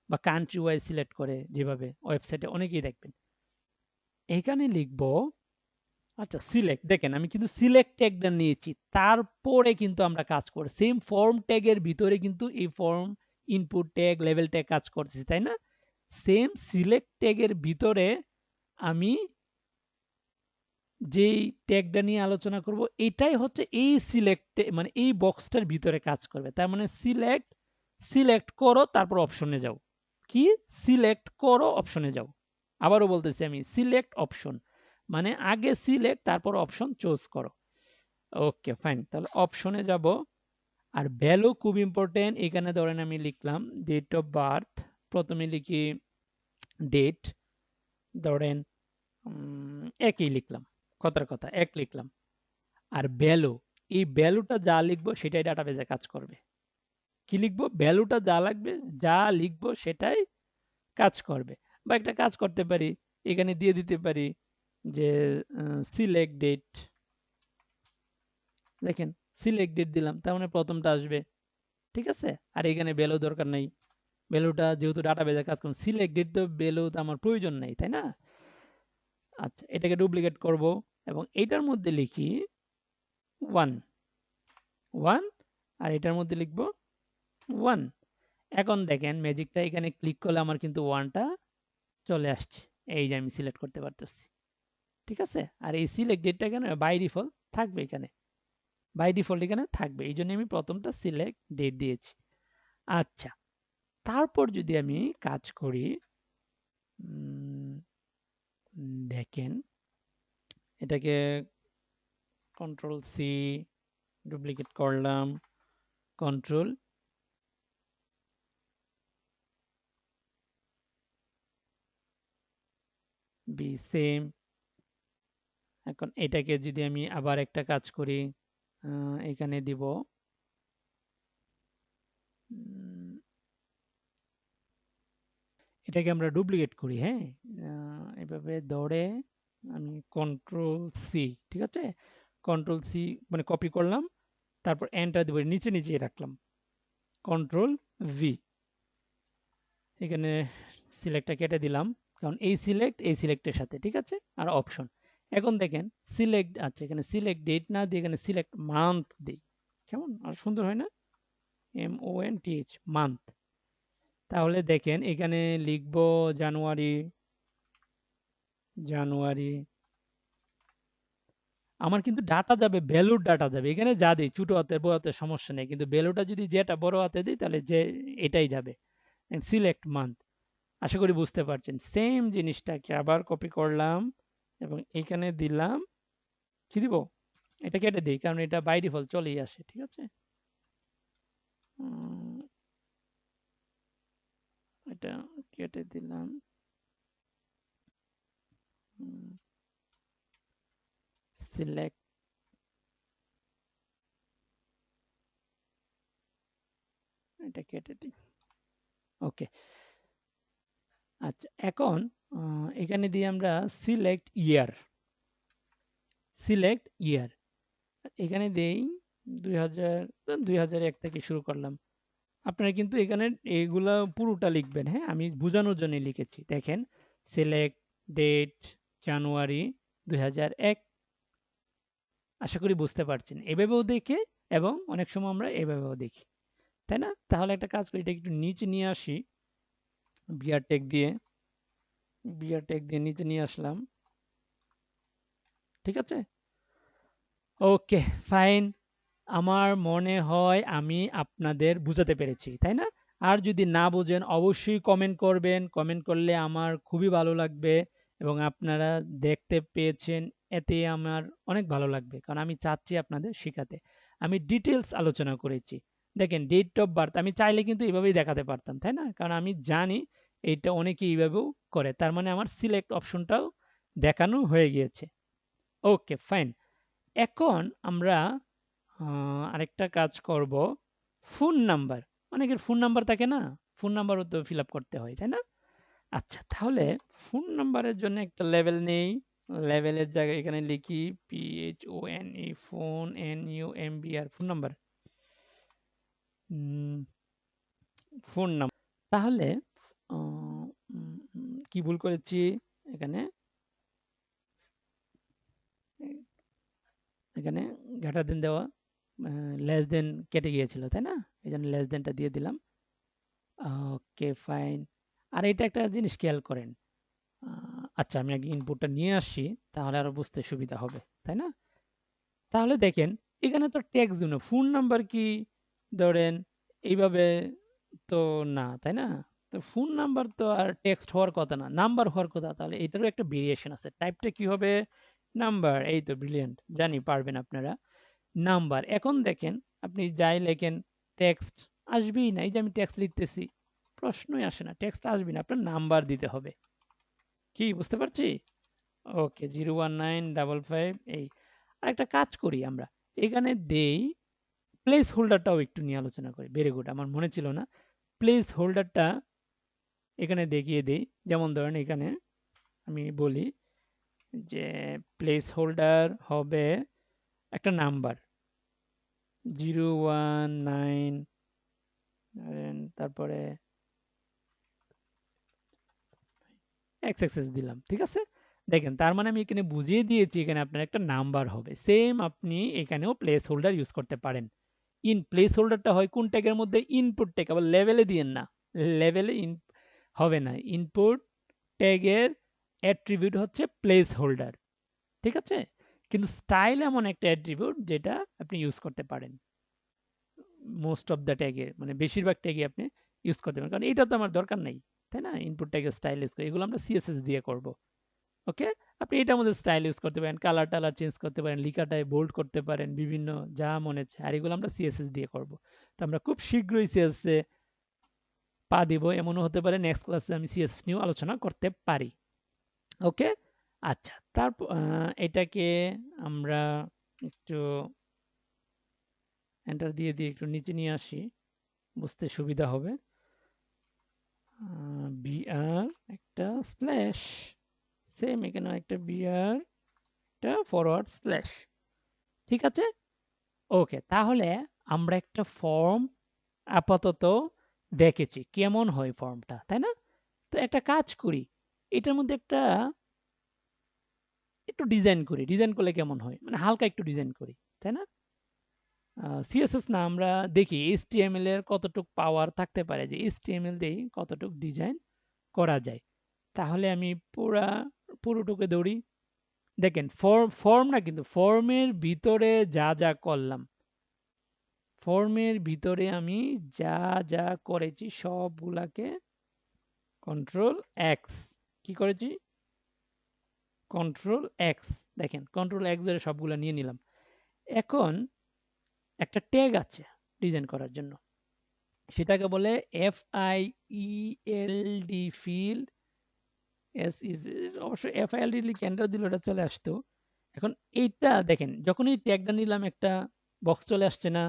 বা কান্ট্রি ওয়াইজ সিলেক্ট করে যেভাবে ওয়েবসাইটে অনেকেই দেখবেন। এখানে লিখব, আচ্ছা সিলেক্ট, দেখেন আমি কিন্তু সিলেক্ট ট্যাগটা নিয়েছি, তারপরে কিন্তু আমরা কাজ করি সেম ফর্ম ট্যাগের ভিতরে, কিন্তু এই form input tag level tag কাজ করতেছি, তাই না? সেম সিলেক্ট ট্যাগের ভিতরে আমি যেই ট্যাগটা নিয়ে আলোচনা করব, এটাই হচ্ছে এই সিলেক্ট, মানে এই বক্সটার ভিতরে কাজ করবে। তার মানে সিলেক্ট, সিলেক্ট করো তারপর অপশনে যাও। কি? সিলেক্ট করো অপশনে যাও। আবারও বলতেছি আমি, সিলেক্ট অপশন মানে আগে সিলেক্ট তারপর অপশন চুজ করো। ওকে ফাইন, তাহলে অপশনে যাব। আর ভ্যালু খুব ইম্পর্টেন্ট, এখানে ধরেন আমি লিখলাম ডেট অফ বার্থ, প্রথমে লিখি ডেট, ধরেন একই লিখলাম, কথার কথা এক লিখলাম। আর ভ্যালু, এই ভ্যালুটা যা লিখবো সেটাই ডাটাবেজে কাজ করবে। কি লিখবো? ভ্যালুটা যা লাগবে, যা লিখবো সেটাই কাজ করবে। বা একটা কাজ করতে পারি, এখানে দিয়ে দিতে পারি যে সিলেক্ট ডেট, দেখেন সিলেক্ট ডেট দিলাম, তার মানে প্রথমটা আসবে, ঠিক আছে? আর এখানে ভ্যালু দরকার নাই, ভ্যালুটা যেহেতু ডাটাবেজে কাজ করুন, সিলেক্ট ডেট তো ভ্যালু তো আমার প্রয়োজন নেই, তাই না? আচ্ছা, এটাকে ডুপ্লিকেট করব এবং এটার মধ্যে লিখি 1 1, আর এটার মধ্যে লিখব 1। এখন দেখেন ম্যাজিকটা, এখানে ক্লিক করলে আমার কিন্তু 1টা চলে আসছে, এই যে আমি সিলেক্ট করতে পারতেছি, ঠিক আছে? আর এই সিলেক্ট ডেটটা কেন বাই ডিফল্ট থাকবে, এখানে বাই ডিফল্ট এখানে থাকবে, এই জন্য আমি প্রথমটা সিলেক্ট ডেট দিয়েছি। আচ্ছা, তারপর যদি আমি কাজ করি, দেখেন এটাকে কন্ট্রোল সি, ডুপ্লিকেট করলাম, কন্ট্রোল বি, সেম। এখন এটাকে যদি আমি আবার একটা কাজ করি, এখানে দিব এটাকে আমরা ডুপ্লিকেট করি, হ্যাঁ, এভাবে ধরে আমি কন্ট্রোল সি, ঠিক আছে, কন্ট্রোল সি মানে কপি করলাম, তারপর এন্টার দিব, নিচে নিচে রাখলাম, কন্ট্রোল ভি, এখানে সিলেক্টটা কেটে দিলাম, কারণ এই সিলেক্ট এই সিলেক্টের সাথে, ঠিক আছে? আর অপশন, এখন দেখেন সিলেক্ট, আচ্ছা এখানে সিলেক্ট ডেট না দিয়ে এখানে সিলেক্ট মান্থ দিই, কেমন আর সুন্দর হয় না? MONTH, month. তাহলে দেখেন এখানে লিখব জানুয়ারি, জানুয়ারি, আমার কিন্তু ডাটা যাবে, ভ্যালুর ডাটা যাবে, এখানে যা দিই ছোট হাতে বড় হাতে সমস্যা নেই, কিন্তু ভ্যালুটা যদি যেটা বড় হাতে দিই তাহলে যে এটাই যাবে। সিলেক্ট মান্থ, আশা করি বুঝতে পারছেন। সেম জিনিসটাকে আবার কপি করলাম এবং এখানে দিলাম, কি দিব? এটা কেটে দিই, কারণ এটা বাই ডিফল্ট চলেই আসে, ঠিক আছে? এটা কেটে দিলাম, সিলেক্ট, এটা কেটে দিই, ওকে। আচ্ছা, এখন এখানে দিয়ে আমরা সিলেক্ট ইয়ার, সিলেক্ট ইয়ার, এখানে দেই 2000, 2001 থেকে শুরু করলাম। আপনারা কিন্তু এখানে এগুলা পুরোটা লিখবেন, হ্যাঁ, আমি বোঝানোর জন্য লিখেছি। দেখেন সিলেক্ট ডেট জানুয়ারি 2001, আশা করি বুঝতে পারছেন। এভাবেও দেখে এবং অনেক সময় আমরা এভাবেও দেখি, তাই না? তাহলে একটা কাজ করি, এটা একটু নিচে নিয়ে আসি, বিআর টেক দিয়ে, বিআর টেক দিয়ে নিচে নিয়ে আসলাম, ঠিক আছে? ওকে, ফাইন। আমার মনে হয় আমি আপনাদের বুঝাতে পেরেছি, তাই না? আর যদি না বোঝেন অবশ্যই কমেন্ট করবেন। কমেন্ট করলে আমার খুবই ভালো লাগবে এবং আপনারা দেখতে পেয়েছেন এতে আমার অনেক ভালো লাগবে, কারণ আমি চাচ্ছি আপনাদের শেখাতে। আমি ডিটেলস আলোচনা করেছি। দেখেন, ডেট অফ বার্থ আমি চাইলে কিন্তু এভাবেই দেখাতে পারতাম, তাই না? কারণ আমি জানি এইটা অনেকে এইভাবেও করে, তার মানে আমার সিলেক্ট অপশনটাও দেখানো হয়ে গিয়েছে। ওকে, ফাইন। এখন আমরা আরেকটা কাজ করব, ফোন নাম্বার। অনেকের ফোন নাম্বার থাকে না, ফোন নাম্বারও তো ফিল আপ করতে হয়, তাই না? আচ্ছা, তাহলে ফোন নাম্বারের জন্য একটা লেভেল নেই। লেভেলের জায়গায় এখানে লিখি PHONE, phone, NUMBR, phone number. Phone number. তাহলে কি ভুল করেছি এখানে? এখানে গ্রেটার দেন দেওয়া, লেস দেন কেটে গিয়েছিল, তাই না? এই জন্য লেস দেনটা দিয়ে দিলাম। ওকে, ফাইন। আর এটা একটা জিনিস খেয়াল করেন। আচ্ছা, আমি আগে ইনপুটটা নিয়ে আসি, তাহলে আরো বুঝতে সুবিধা হবে, তাই না? তাহলে দেখেন, এখানে তো টেক্সট দিন, ফোন নাম্বার কি ধরেন এইভাবে তো না, তাই না? তো ফোন নাম্বার তো আর টেক্সট হওয়ার কথা না, নাম্বার হওয়ার কথা। তাহলে এটারও একটা ভেরিয়েশন আছে, টাইপটা কি হবে? নাম্বার। এই তো ব্রিলিয়ান্ট, জানি পারবেন আপনারা। নাম্বার। এখন দেখেন, আপনি যাই লেখেন টেক্সট আসবেই না। এই যে আমি টেক্সট লিখতেছি, প্রশ্নই আসে না, টেক্সট আসবে না, আপনার নাম্বার দিতে হবে। কি বুঝতে পারছি? ওকে, 01955 এই। আরেকটা কাজ করি আমরা, এখানে দেই প্লেস হোল্ডারটাও একটু নিয়ে আলোচনা করি। ভেরি গুড, আমার মনে ছিল না। প্লেস হোল্ডারটা এখানে দেখিয়ে দিই। যেমন ধরেন এখানে আমি বলি যে প্লেস হোল্ডার হবে একটা নাম্বার 019, তারপরে এক্স এক্সেস দিলাম, ঠিক আছে? দেখেন, তার মানে আমি এখানে বুঝিয়ে দিয়েছি এখানে আপনার একটা নাম্বার হবে। সেম আপনি এখানেও প্লেস হোল্ডার ইউজ করতে পারেন। ইন প্লেস হোল্ডারটা হয় কোন ট্যাগের মধ্যে? Input tag. আবার লেভেলে দিয়েন না, লেভেলে ইন হবে না। ইনপুট ট্যাগের অ্যাট্রিবিউট হচ্ছে প্লেস হোল্ডার, ঠিক আছে? কিন্তু স্টাইল এমন একটা অ্যাট্রিবিউট যেটা আপনি ইউজ করতে পারেন মোস্ট অফ দ্য ট্যাগে, মানে বেশিরভাগ ট্যাগে আপনি ইউজ করতে পারেন, কারণ এটা তো আমার দরকার নেই, তাই না? ইনপুট ট্যাগের স্টাইল ইউজ করি, এগুলো আমরা সিএসএস দিয়ে করব। ওকে, আপনি এটার মধ্যে স্টাইল ইউজ করতে পারেন, কালার টালার চেঞ্জ করতে পারেন, লিখাটায় বোল্ড করতে পারেন, বিভিন্ন যা মনে চায়। আর এগুলো আমরা সিএসএস দিয়ে করব। তো আমরা খুব শীঘ্রই সিএসএস এ পা দিব, এমনও হতে পারে নেক্সট ক্লাসে আমি সিএসএস নিয়েও আলোচনা করতে পারি। ওকে, আচ্ছা। তারপর এটাকে আমরা একটু এন্টার দিয়ে দিয়ে একটু নিচে নিয়ে আসি, বুঝতে সুবিধা হবে। বিআর একটা স্ল্যাশ, সেম এখানে একটা বিআর একটা ফরওয়ার্ড স্ল্যাশ, ঠিক আছে? ওকে, তাহলে আমরা একটা ফর্ম আপাতত দেখেছি কেমন হয় ফর্মটা, তাই না? তো একটা কাজ করি, এটার মধ্যে একটু ডিজাইন করি। ডিজাইন করলে কেমন হয়, মানে হালকা একটু ডিজাইন করি, তাই না? সিএসএস না, আমরা দেখি এইচটিএমএল এর কতটুক পাওয়ার থাকতে পারে, যে এইচটিএমএল দিয়ে কতটুক ডিজাইন করা যায়। তাহলে আমি পুরোটুকু দৌড়ি। দেখেন, ফর্ম না, কিন্তু ফর্মের ভিতরে যা যা করলাম, ফর্মের ভিতরে আমি যা যা করেছি সবগুলাকে কন্ট্রোল এক্স, কি করেছি? Control x. দেখেন, কন্ট্রোল এক্স ধরে সবগুলা নিয়ে নিলাম। এখন একটা ট্যাগ আছে ডিজাইন করার জন্য, সেটাকে বলে FIELD, ফিল্ড। এস ইজ, অবশ্য FILD লিখে এন্টার দিলে ওটা চলে আসতো। এখন এইটা দেখেন, যখন এই ট্যাগটা নিলাম একটা বক্স চলে আসছে না?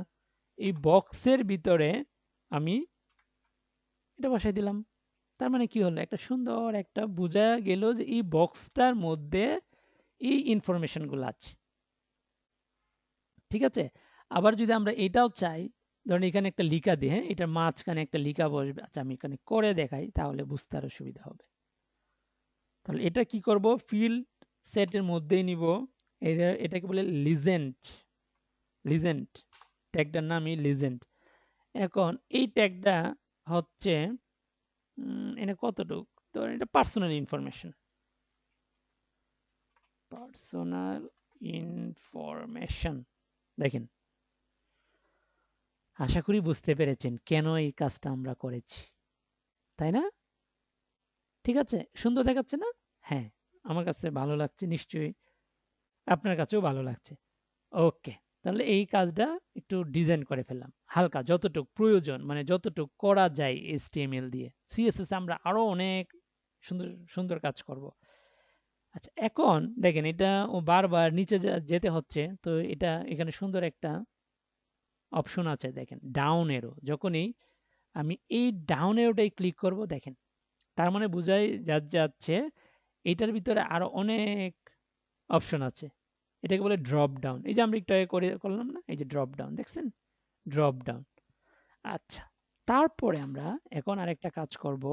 এই বক্সের ভিতরে আমি এটা বসাই দিলাম। তার মানে কি হলো? একটা সুন্দর একটা বোঝা গেল যে এই বক্সটার মধ্যে এই ইনফরমেশন গুলো আছে, ঠিক আছে? আবার যদি আমরা এটাও চাই, ধরেন এখানে একটা লিখা দিই, হ্যাঁ, এটার মাঝখানে একটা লিখা বসবে। আচ্ছা, আমি এখানে করে দেখাই, তাহলে বুঝতে আরো সুবিধা হবে। তাহলে এটা কি করব? ফিল্ড সেটের মধ্যেই নিব। এটাকে বলে লিজেন্ড। লিজেন্ড ট্যাগটার নামই লিজেন্ড। এখন এই ট্যাগটা হচ্ছে এটা কতটুক, ধরেন এটা পার্সোনাল ইনফরমেশন। Personal information. দেখেন, আশা করি বুঝতে পেরেছেন কেন এই কাজটা আমরা করেছি, তাই না? ঠিক আছে, সুন্দর দেখাচ্ছে না? হ্যাঁ, আমার কাছে ভালো লাগছে, নিশ্চয়ই আপনার কাছেও ভালো লাগছে। ওকে, তাহলে এই কাজটা একটু ডিজাইন করে ফেললাম হালকা, যতটুকু প্রয়োজন, মানে যতটুকু করা যায় HTML দিয়ে। CSS আমরা আরো অনেক সুন্দর সুন্দর কাজ করব। আচ্ছা, এখন দেখেন এটা ও বারবার নিচে যেতে হচ্ছে, তো এটা এখানে সুন্দর একটা অপশন আছে, দেখেন ডাউন এরো। যখনই আমি এই ডাউন এরোটাই ক্লিক করব, দেখেন তার মানে বোঝাই যাচ্ছে এইটার ভিতরে আরো অনেক অপশন আছে। এটাকে বলে ড্রপ ডাউন। এই যে আমরা একটু আগে করলাম না, এই যে ড্রপ ডাউন, দেখছেন? Drop down. আচ্ছা, তারপরে আমরা এখন আরেকটা কাজ করব,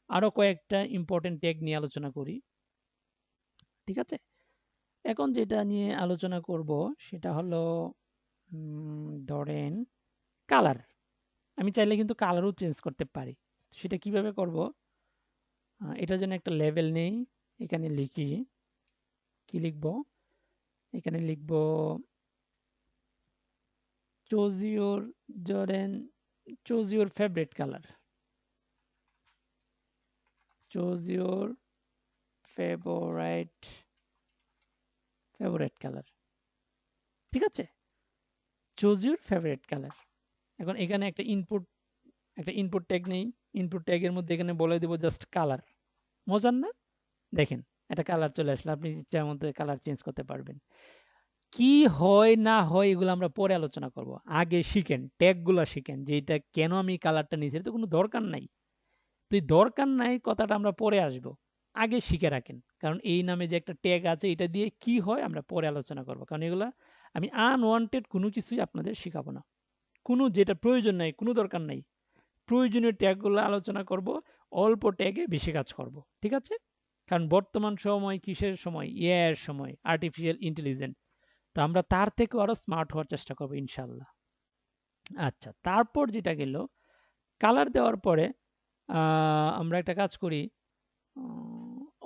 আরো কয়েকটা ইম্পর্টেন্ট ট্যাগ নিয়ে আলোচনা করি। ঠিক আছে, এখন যেটা নিয়ে আলোচনা করব সেটা হলো ধরেন কালার। আমি চাইলে কিন্তু কালারও চেঞ্জ করতে পারি। সেটা কিভাবে করব? এটার জন্য একটা লেভেল নেই, এখানে লিখি, কি লিখব? এখানে লিখব চুজ ইউর, ধরেন choose your favourite colour, choose your favourite colour. ঠিক আছে, চুজ ইউর ফেভারিট কালার। এখন এখানে একটা ইনপুট ট্যাগ নেই, ইনপুট ট্যাগের মধ্যে এখানে বলে দেব জাস্ট কালার। মজার না? দেখেন একটা কালার চলে আসলো, আপনি ইচ্ছার মধ্যে কালার চেঞ্জ করতে পারবেন। কি হয় না হয় এগুলো আমরা পরে আলোচনা করব, আগে শিখেন ট্যাগ গুলা শিখেন, যে এটা কেন আমি কালারটা নিয়েছি, এটা তো কোনো দরকার নাই। তুই দরকার নাই কথাটা আমরা পরে আসব, আগে শিখে রাখেন। কারণ এই নামে যে একটা ট্যাগ আছে, এটা দিয়ে কি হয় আমরা পরে আলোচনা করব, কারণ এগুলা আমি আনওয়ান্টেড কোনো কিছুই আপনাদের শিখাবো না। কোনো যেটা প্রয়োজন নাই, কোনো দরকার নাই, প্রয়োজনীয় ট্যাগগুলো আলোচনা করব, অল্প ট্যাগে বেশি কাজ করব। ঠিক আছে, কারণ বর্তমান সময় কিসের সময়? এআই এর সময়, আর্টিফিশিয়াল ইন্টেলিজেন্স। তো আমরা তার থেকেও আরো স্মার্ট হওয়ার চেষ্টা করবো ইনশাল্লাহ। আচ্ছা, তারপর যেটা গেল কালার দেওয়ার পরে আমরা একটা কাজ করি,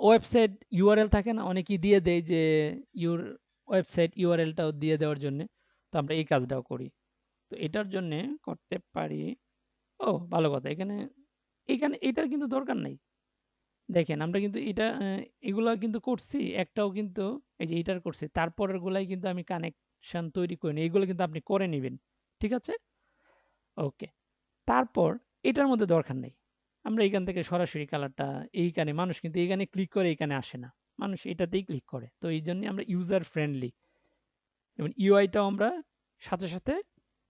ওয়েবসাইট ইউআরএল থাকে না, অনেকেই দিয়ে দেয় যে ইউর ওয়েবসাইট ইউআরএলটাও দিয়ে দেওয়ার জন্য। তো আমরা এই কাজটাও করি। তো এটার জন্য করতে পারি, ও ভালো কথা, এখানে এখানে এটার কিন্তু দরকার নাই। দেখেন আমরা কিন্তু এটা এগুলা কিন্তু করছি, একটাও কিন্তু এই যে এটার করছি, তারপরের গুলাই কিন্তু আমি কানেকশন তৈরি করিনি, এইগুলো কিন্তু আপনি করে নেবেন। ঠিক আছে, ওকে। তারপর এটার মধ্যে দরকার নেই, আমরা এখান থেকে সরাসরি কালারটা, এইখানে মানুষ কিন্তু এইখানে ক্লিক করে এইখানে আসে না, মানুষ এটাতেই ক্লিক করে। তো এই জন্য আমরা ইউজার ফ্রেন্ডলি এবং ইউআইটাও আমরা সাথে সাথে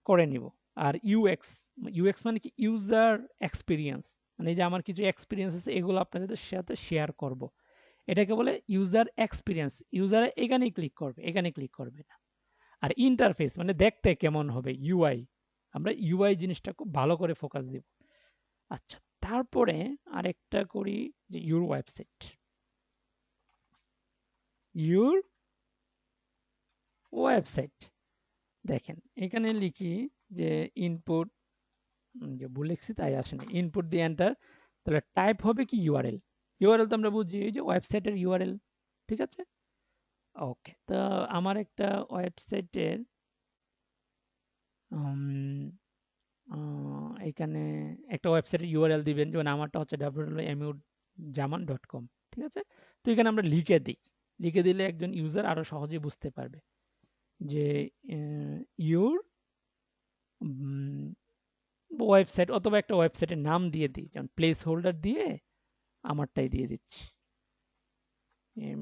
করে নিব। আর ইউএক্স, ইউএক্স মানে কি? ইউজার এক্সপিরিয়েন্স, মানে এই যে আমার কিছু এক্সপিরিয়েন্স আছে, এগুলো আপনাদের সাথে শেয়ার করব। এটাকে বলে ইউজার এক্সপিরিয়েন্স। ইউজার এখানেই ক্লিক করবে, এখানে ক্লিক করবে না। আর ইন্টারফেস মানে দেখতে কেমন হবে, ইউআই, আমরা ইউআই জিনিসটা খুব ভালো করে ফোকাস দিব। আচ্ছা, তারপরে আরেকটা করি যে ইউর ওয়েবসাইট, ইউর ওয়েবসাইট। দেখেন এখানে লিখি যে ইনপুট, যে ভুল লিখছি তাই আসেনি, ইনপুট দিয়ে এন্টার। তাহলে টাইপ হবে কি? ইউআরএল। ইউআরএল তো আমরা বুঝি যে ওয়েবসাইটের ইউআরএল। ঠিক আছে, ওকে। তো আমার একটা ওয়েবসাইটের এখানে একটা ওয়েবসাইটের ইউআরএল দিবেন, যেমন আমারটা হচ্ছে www.mujaman.com। ঠিক আছে, তো এখানে আমরা লিখে দিই, লিখে দিলে একজন ইউজার আরো সহজে বুঝতে পারবে যে ইউর ওয়েবসাইট, অথবা একটা ওয়েবসাইটের নাম দিয়ে দিই, যেমন প্লেস হোল্ডার দিয়ে আমারটাই দিয়ে দিচ্ছি,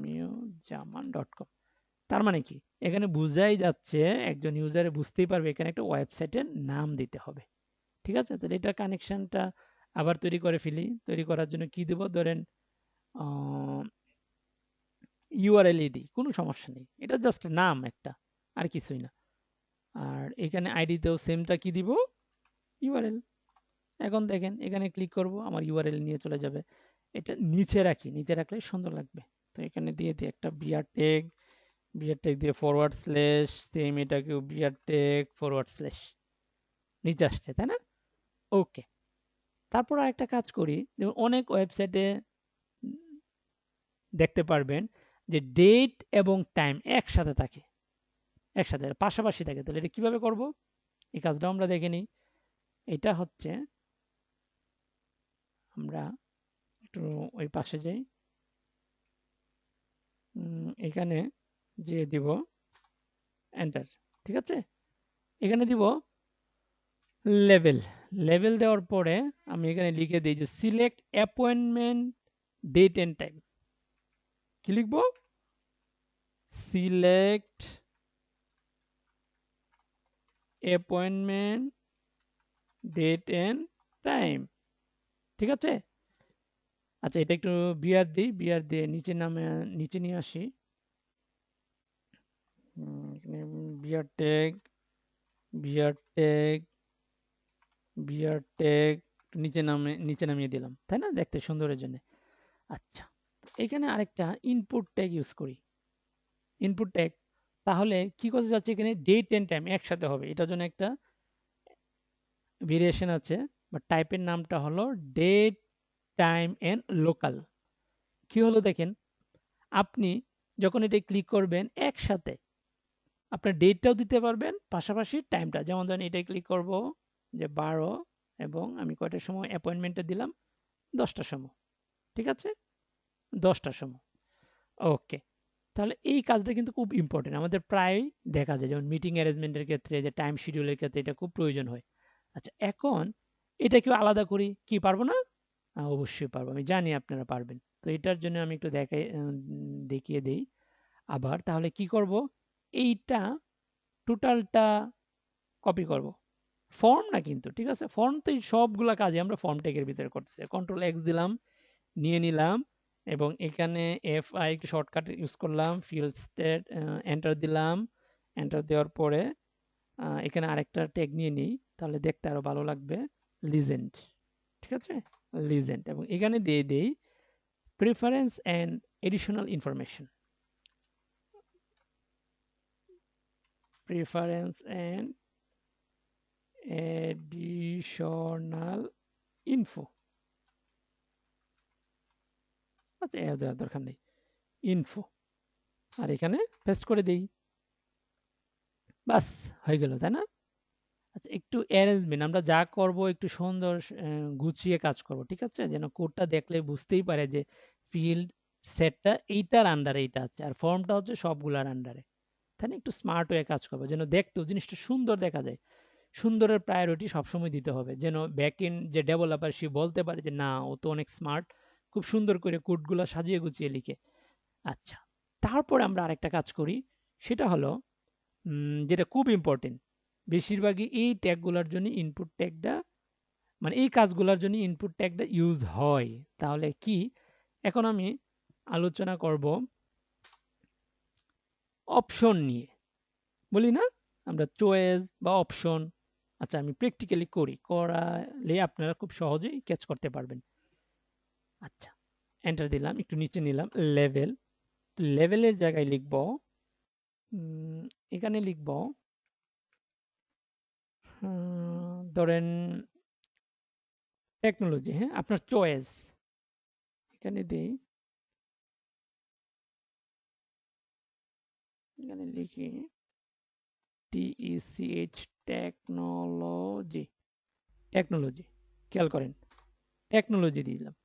mujaman.com। তার মানে কি? এখানে বোঝাই যাচ্ছে, একজন ইউজারে বুঝতেই পারবে এখানে একটা ওয়েবসাইটের নাম দিতে হবে। ঠিক আছে, তাহলে এটার কানেকশনটা আবার তৈরি করে ফেলি। তৈরি করার জন্য কি দেব? ধরেন ইউআরএল দিই, কোনো সমস্যা নেই, এটা জাস্ট নাম একটা, আর কিছুই না। আর এখানে আইডিতেও সেমটা কি দিব? ইউআরএল। এখন দেখেন এখানে ক্লিক করব, আমার ইউআরএল নিয়ে চলে যাবে। এটা নিচে রাখি, নিচে রাখলে সুন্দর লাগবে। তো এখানে দিয়ে দিই একটা বিআর ট্যাগ, বিআর ট্যাগ দিয়ে ফরওয়ার্ড স্ল্যাশ, সেম এটাকেও বিআর ট্যাগ ফরওয়ার্ড স্ল্যাশ, নিচে আসছে, তাই না? ওকে। তারপর আরেকটা কাজ করি, যেমন অনেক ওয়েবসাইটে দেখতে পারবেন যে ডেট এবং টাইম একসাথে থাকে। একসাথে পাশাপাশি থাকে। তাহলে এটা কিভাবে করব, এই কাজটাও আমরা দেখে নিই। এটা হচ্ছে আমরা একটু ওই পাশে যাই, এখানে যে দিব এন্টার, ঠিক আছে। এখানে দিব লেভেল। লেভেল দেওয়ার পরে আমি এখানে লিখে দিই যে select appointment date and time. কি লিখবো? Select appointment date and time, ঠিক আছে। আচ্ছা, এটা একটু বিআর দিই, বিআর দিয়ে নিচে নিয়ে আসি। এখানে BR tag, BR tag, BR tag নিচে নামিয়ে দিলাম, তাই না, দেখতে সুন্দরের জন্য। আচ্ছা, এখানে আরেকটা ইনপুট ট্যাগ ইউজ করি। ইনপুট ট্যাগ, তাহলে কি করতে যাচ্ছে, এখানে ডেট এন্ড টাইম একসাথে হবে, এটার জন্য একটা ভেরিয়েশন আছে, বা টাইপের নামটা হলো ডেট টাইম এন্ড লোকাল। কি হলো দেখেন, আপনি যখন এটা ক্লিক করবেন একসাথে আপনার ডেটটাও দিতে পারবেন, পাশাপাশি টাইমটা। যেমন ধরেন এটাই ক্লিক করব যে 12, এবং আমি কয়টার সময় অ্যাপয়েন্টমেন্টটা দিলাম, 10টার সময়, ঠিক আছে, 10টার সময়। ওকে, তাহলে এই কাজটা কিন্তু খুব ইম্পর্টেন্ট, আমাদের প্রায় দেখা যায়, যেমন মিটিং অ্যারেঞ্জমেন্টের ক্ষেত্রে, যে টাইম শিডিউলের ক্ষেত্রে এটা খুব প্রয়োজন হয়। আচ্ছা, এখন এটা কেউ আলাদা করি কি পারবো না? অবশ্যই পারবো, আমি জানি আপনারা পারবেন। তো এটার জন্য আমি একটু দেখিয়ে দেই আবার। তাহলে কি করব, এইটা টোটালটা কপি করব, ফর্ম না কিন্তু, ঠিক আছে, ফর্ম তো এই সবগুলা কাজে আমরা ফর্ম ট্যাগের ভিতরে করতেছি। কন্ট্রোল এক্স দিলাম, নিয়ে নিলাম, এবং এখানে এফআই শর্টকাট ইউজ করলাম, ফিল্ড স্টেট এন্টার দিলাম। এন্টার দেওয়ার পরে এখানে আরেকটা ট্যাগ নিয়ে নিই, তাহলে দেখতে আরো ভালো লাগবে, লিজেন্ড, ঠিক আছে, লিজেন্ড, এবং এখানে দিয়ে দেই preference and additional information, preference and additional info. আচ্ছা, এ দেওয়ার দরকার নেই, ইনফো, আর এখানে পেস্ট করে দেই, বাস হয়ে গেল, তাই না। আচ্ছা, একটু অ্যারেঞ্জমেন্ট আমরা যা করব একটু সুন্দর গুছিয়ে কাজ করব, ঠিক আছে, যেন কোডটা দেখলে বুঝতেই পারে যে ফিল্ড সেটটা এইটার আন্ডারে এইটা আছে, আর ফর্মটা হচ্ছে সবগুলার আন্ডারে, তাই না। একটু স্মার্ট হয়ে কাজ করবো, যেন দেখতেও জিনিসটা সুন্দর দেখা যায়। সুন্দরের প্রায়োরিটি সবসময় দিতে হবে, যেন ব্যাক এন্ড যে ডেভেলপার সে বলতে পারে যে না, ও তো অনেক স্মার্ট, খুব সুন্দর করে কোডগুলো সাজিয়ে গুছিয়ে লিখে। আচ্ছা, তারপরে আমরা আরেকটা কাজ করি, সেটা হলো যেটা খুব ইম্পর্টেন্ট, বেশিরভাগই এই ট্যাগগুলোর জন্য ইনপুট ট্যাগটা, মানে এই কাজগুলোর জন্য ইনপুট ট্যাগটা ইউজ হয়। তাহলে কি, এখন আমি আলোচনা করব অপশন নিয়ে, বলি না আমরা চয়েস বা অপশন। আচ্ছা, আমি প্র্যাকটিক্যালি করালে আপনারা খুব সহজেই ক্যাচ করতে পারবেন। আচ্ছা, এন্টার দিলাম, একটু নিচে নিলাম, লেভেল, লেভেলের জায়গায় লিখব, এখানে লিখব ধরেন টেকনোলজি, হ্যাঁ, আপনার চয়েস, এখানে দিই, এখানে লিখি TECH, টেকনোলজি, টেকনোলজি, খেয়াল করেন টেকনোলজি দিলাম,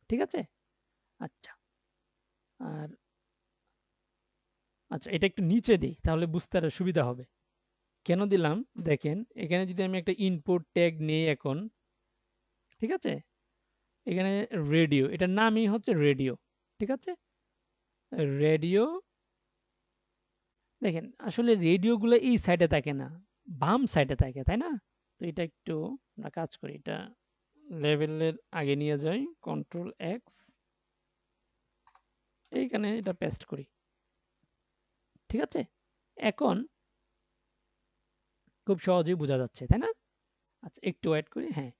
ঠিক আছে। আচ্ছা, আর আচ্ছা, এটা একটু নিচে দিই, তাহলে বুঝতে আরো সুবিধা হবে। কেন দিলাম দেখেন, এখানে যদি আমি একটা ইনপুট ট্যাগ নিই এখন, ঠিক আছে, এখানে রেডিও, এটার নামই হচ্ছে রেডিও, ঠিক আছে, রেডিও। দেখেন আসলে রেডিওগুলো এই সাইডে থাকে না, বাম সাইডে থাকে, তাই না। তো এটা একটু আমরা কাজ করি, এটা লেভেলের আগে নিয়ে যাই, কন্ট্রোল এক্স, এইখানে এটা পেস্ট করি, ঠিক আছে। এখন খুব সহজেই বোঝা যাচ্ছে, তাই না। আচ্ছা, একটু ওয়েট করি, হ্যাঁ,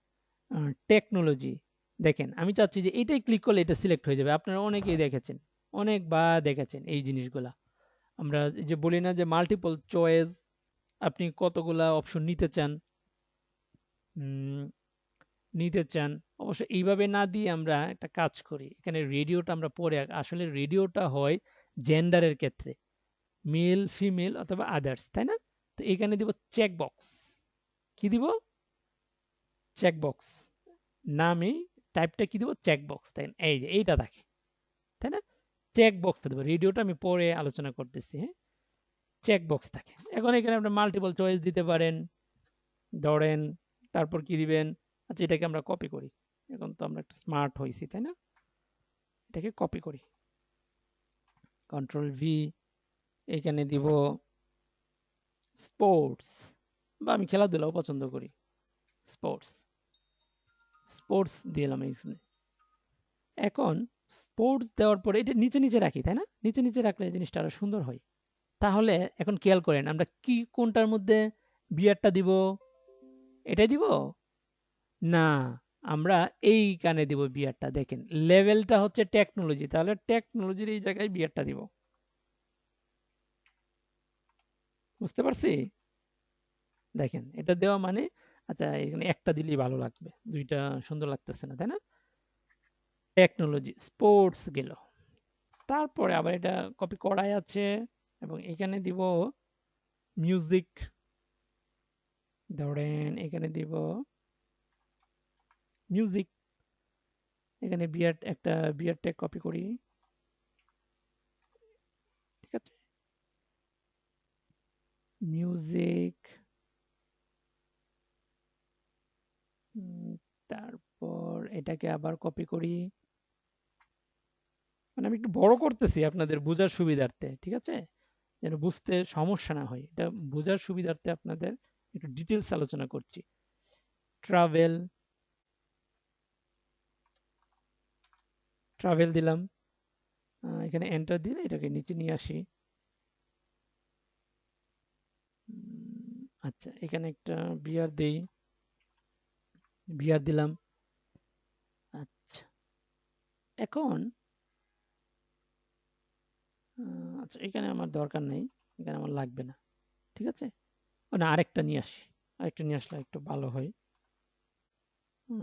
টেকনোলজি, দেখেন আমি চাচ্ছি যে এটাই ক্লিক করলে এটা সিলেক্ট হয়ে যাবে, আপনারা অনেকেই দেখেছেন, অনেকবার দেখেছেন এই জিনিসগুলা। আমরা এই যে বলি না যে মাল্টিপল চয়েস, আপনি কতগুলা অপশন নিতে চান, উম, নিতে চান, অবশ্য এইভাবে না দিয়ে আমরা একটা কাজ করি, এখানে রেডিওটা আমরা পরে, আসলে রেডিওটা হয় জেন্ডারের ক্ষেত্রে, মেল ফিমেল অথবা আদার্স, তাই না? তো এখানে দিব চেক বক্স। কি দিব? Check box. নামে টাইপটা কি দিব? চেক বক্স, তাই না? এই যে এইটা থাকে, তাই না? চেক বক্স দেবো, রেডিওটা আমি পরে আলোচনা করতেছি। হ্যাঁ, চেক বক্স থাকে। এখন এখানে আপনি মাল্টিপল চয়েস দিতে পারেন, ধরেন। তারপর কি দিবেন? আচ্ছা, এটাকে আমরা কপি করি। এখন তো আমরা একটু স্মার্ট হয়েছি, তাই না? এটাকে কপি করি, কন্ট্রোল ভি। এখানে দিব স্পোর্টস, বা আমি খেলাধুলাও পছন্দ করি, স্পোর্টস। স্পোর্টস দিলাম এইখানে। এখন স্পোর্টস দেওয়ার পরে এটা নিচে নিচে রাখি, তাই না? নিচে নিচে রাখলে জিনিসটা আরো সুন্দর হয়। তাহলে এখন খেয়াল করেন আমরা কি কোনটার মধ্যে বিয়ারটা দিব? এটাই দিব না, আমরা এই কানে দিব বিয়ারটা। দেখেন লেভেলটা হচ্ছে টেকনোলজি, তাহলে টেকনোলজির এই জায়গায় বিয়ারটা দিব। বুঝতে পারছি? দেখেন এটা দেওয়া মানে, আচ্ছা এখানে একটা দিলেই ভালো লাগবে, দুইটা সুন্দর লাগতেছে না, তাই না? টেকনোলজি স্পোর্টস গেল। তারপরে আবার এটা কপি করাই আছে, এবং এখানে দিব মিউজিক। ধরেন এখানে দিব মিউজিক। এখানে বিয়ার, একটা বিয়ার ট্যাগ কপি করি, ঠিক আছে? মিউজিক। তারপর এটাকে আবার কপি করি, মানে আমি একটু বড় করতেছি আপনাদের বোঝার সুবিধার্থে, ঠিক আছে? যেন বুঝতে সমস্যা না হয়, এটা বোঝার সুবিধার্থে আপনাদের একটু ডিটেলস আলোচনা করছি। ট্রাভেল, ট্রাভেল দিলাম। এখানে এন্টার দিলে এটাকে নিচে নিয়ে আসি। আচ্ছা, এখানে একটা বিয়ার দেই, বিয়ার দিলাম। আচ্ছা, এখন আচ্ছা এখানে আমার দরকার নেই, এখানে আমার লাগবে না, ঠিক আছে? ও না, আরেকটা নিয়ে আসি, আরেকটা নিয়ে আসলে একটু ভালো হয়।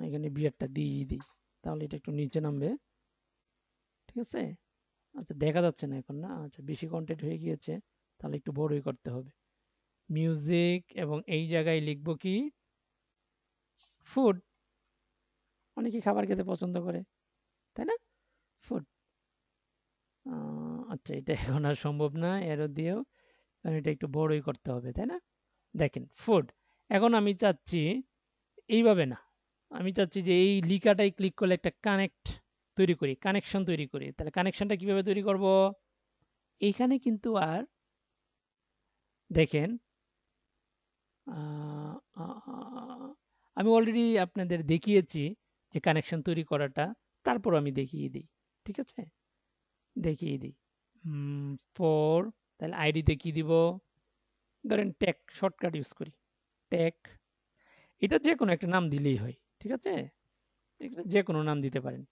এখানে বিয়ারটা দিয়ে দিই, তাহলে এটা একটু নিচে নামবে, ঠিক আছে? আচ্ছা, দেখা যাচ্ছে না এখন, না? আচ্ছা, বেশি কন্টেন্ট হয়ে গিয়েছে, তাহলে একটু বড়ই করতে হবে। মিউজিক, এবং এই জায়গায় লিখবো কি? ফুড। অনেকে খাবার খেতে পছন্দ করে, তাই না? ফুড। আচ্ছা, এটা এখন আর সম্ভব না এরো দিয়েও, কারণ এটা একটু বড়ই করতে হবে, তাই না? দেখেন ফুড। এখন আমি চাচ্ছি এইভাবে না, আমি চাচ্ছি যে এই লিখাটাই ক্লিক করলে একটা কানেক্ট তৈরি করি, কানেকশন তৈরি করি। তাহলে কানেকশনটা কিভাবে তৈরি করব? এইখানে কিন্তু আর দেখেন, আহ, আহ, আমি অলরেডি আপনাদের দেখিয়েছি যে কানেকশন তৈরি করাটা, তারপর আমি দেখিয়ে দিই, ঠিক আছে? দেখিয়ে দিই। ফর, তাহলে আইডিতে কি দিব? ধরেন ট্যাগ, শর্টকাট ইউজ করি, ট্যাগ। এটা যে কোনো একটা নাম দিলেই হয়, ঠিক আছে? এটা যে কোনো নাম দিতে পারেন।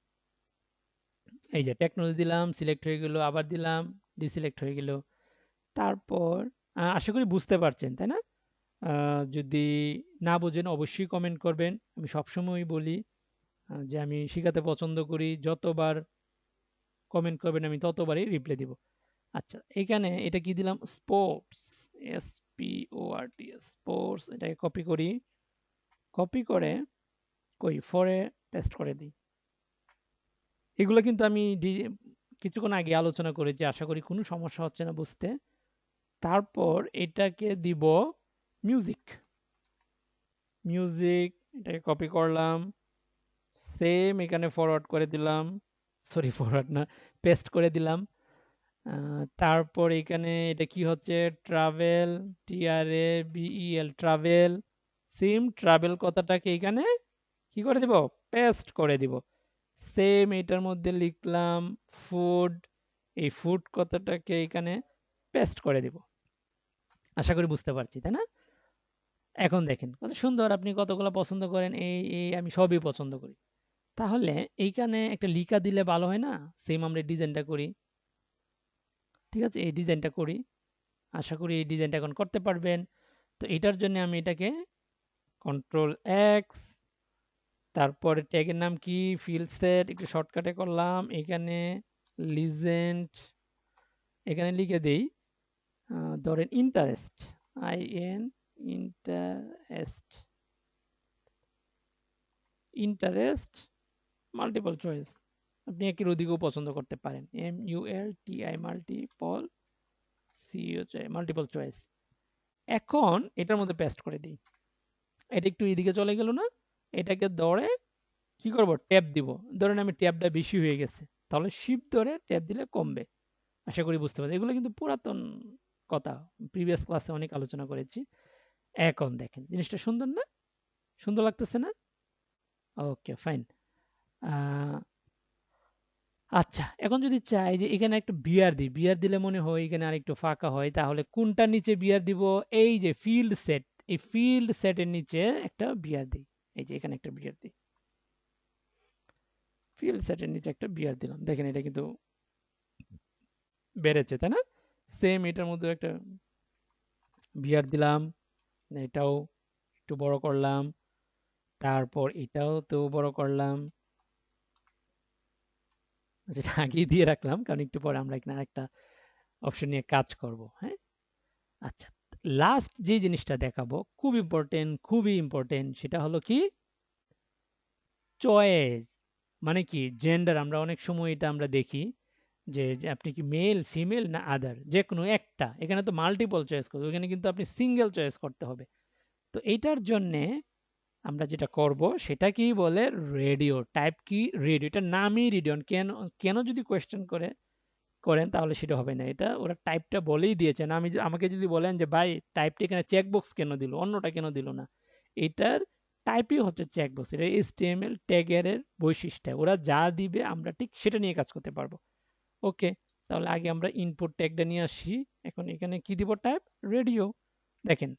এই যে টেকনোলজি দিলাম, সিলেক্ট হয়ে গেল, আবার দিলাম, ডিসিলেক্ট হয়ে গেল। তারপর আশা করি বুঝতে পারছেন, তাই না? যদি না বোঝেন অবশ্যই কমেন্ট করবেন। আমি সবসময় বলি যে আমি শেখাতে পছন্দ করি, যতবার কমেন্ট করবেন আমি ততবারই রিপ্লাই দিব। আচ্ছা, এখানে এটা কি দিলাম? Sports, SPORT, sports. এটাকে কপি করি, কপি করে কই ফরে পেস্ট করে দিই। এগুলো কিন্তু আমি কিছুক্ষণ আগে আলোচনা করেছি, আশা করি কোনো সমস্যা হচ্ছে না বুঝতে। তারপর এটাকে দিব মিউজিক, মিউজিক। এটাকে কপি করলাম, সেম এখানে ফরওয়ার্ড করে দিলাম, সরি ফরওয়ার্ড না, পেস্ট করে দিলাম। তারপর এখানে এটা কি হচ্ছে? Travel, TRAVEL, travel. Same travel কথাটাকে এখানে কি করে দিব? পেস্ট করে দিব। সেম এটার মধ্যে লিখলাম ফুড, এই ফুড কথাটাকে এখানে পেস্ট করে দিব। আশা করি বুঝতে পারছি, তাই না? এখন দেখেন কত সুন্দর, আপনি কতগুলো পছন্দ করেন, এই এই আমি সবই পছন্দ করি। তাহলে এইখানে একটা লিখা দিলে ভালো হয় না? সেম আমরা ডিজাইনটা করি, ঠিক আছে? এই ডিজাইনটা করি, আশা করি এই ডিজাইনটা এখন করতে পারবেন। তো এটার জন্য আমি এটাকে Ctrl+X, তারপরে ট্যাগের নাম কি? ফিল্ড সেট, একটু শর্টকাটে করলাম, এখানে লিজেন্ড, এখানে লিখে দেই ধরেন interest, IN interest, interest multiple choice, আপনি একের অধিকও পছন্দ করতে পারেন। MULTI multiple COI multiple choice. এখন এটার মধ্যে পেস্ট করে দিই। এটা একটু এদিকে চলে গেল না, এটাকে ধরে কি করব, ট্যাব দিব। ধরেন আমি ট্যাবটা বেশি হয়ে গেছে, তাহলে শিফট ধরে ট্যাব দিলে কমবে। আশা করি বুঝতে পারছি, এগুলো কিন্তু পুরাতন কথা, প্রিভিয়াস ক্লাসে অনেক আলোচনা করেছি। এখন দেখেন জিনিসটা সুন্দর না, সুন্দর লাগতেছে না? Okay fine. আচ্ছা, এখন যদি চাই যে এখানে একটা বিয়ার দিই, বিয়ার দিলে মনে হয় এখানে আরেকটু ফাঁকা হয়, তাহলে কোনটার নিচে বিয়ার দিব? এই যে ফিল্ড সেট, এই ফিল্ড সেটের নিচে একটা বিয়ার দিই। এই যে এখানে একটা বিয়ার দিই, ফিল্ড সেটের নিচে একটা বিয়ার দিলাম। দেখেন এটা কিন্তু বেড়েছে, তাই না? সেম এটার মধ্যে একটা বিয়ার দিলাম, এটাও একটু বড় করলাম, তারপর এটাও তো বড় করলাম, যেটা আগেই দিয়ে রাখলাম কারণ একটু পরে আমরা এখানে আরেকটা অপশন নিয়ে কাজ করব। হ্যাঁ, আচ্ছা, লাস্ট যে জিনিসটা দেখাবো খুব ইম্পর্টেন্ট, খুবই ইম্পর্টেন্ট, সেটা হলো কি চয়েস। মানে কি জেন্ডার, আমরা অনেক সময় এটা আমরা দেখি যে আপনি কি মেল, ফিমেল না আদার, যে কোনো একটা। এখানে তো মাল্টিপল চয়েস করবো, এখানে কিন্তু আপনি সিঙ্গেল চয়েস করতে হবে। তো এইটার জন্যে আমরা যেটা করব সেটা কি বলে, রেডিও টাইপ, কি রেডিও, এটার নামই রেডিও। কেন, কেন যদি কোয়েশ্চেন করেন তাহলে সেটা হবে না, এটা ওরা টাইপটা বলেই দিয়েছেন। আমাকে যদি বলেন যে ভাই টাইপটা এখানে চেকবক্স কেন দিল, অন্যটা কেন দিল না, এটার টাইপই হচ্ছে চেকবক্স, এটা HTML ট্যাগের বৈশিষ্ট্য, ওরা যা দিবে আমরা ঠিক সেটা নিয়ে কাজ করতে পারবো। ওকে, তাহলে আগে আমরা ইনপুট ট্যাগটা নিয়ে আসি। এখন এখানে কি দিব, টাইপ রেডিও। দেখেন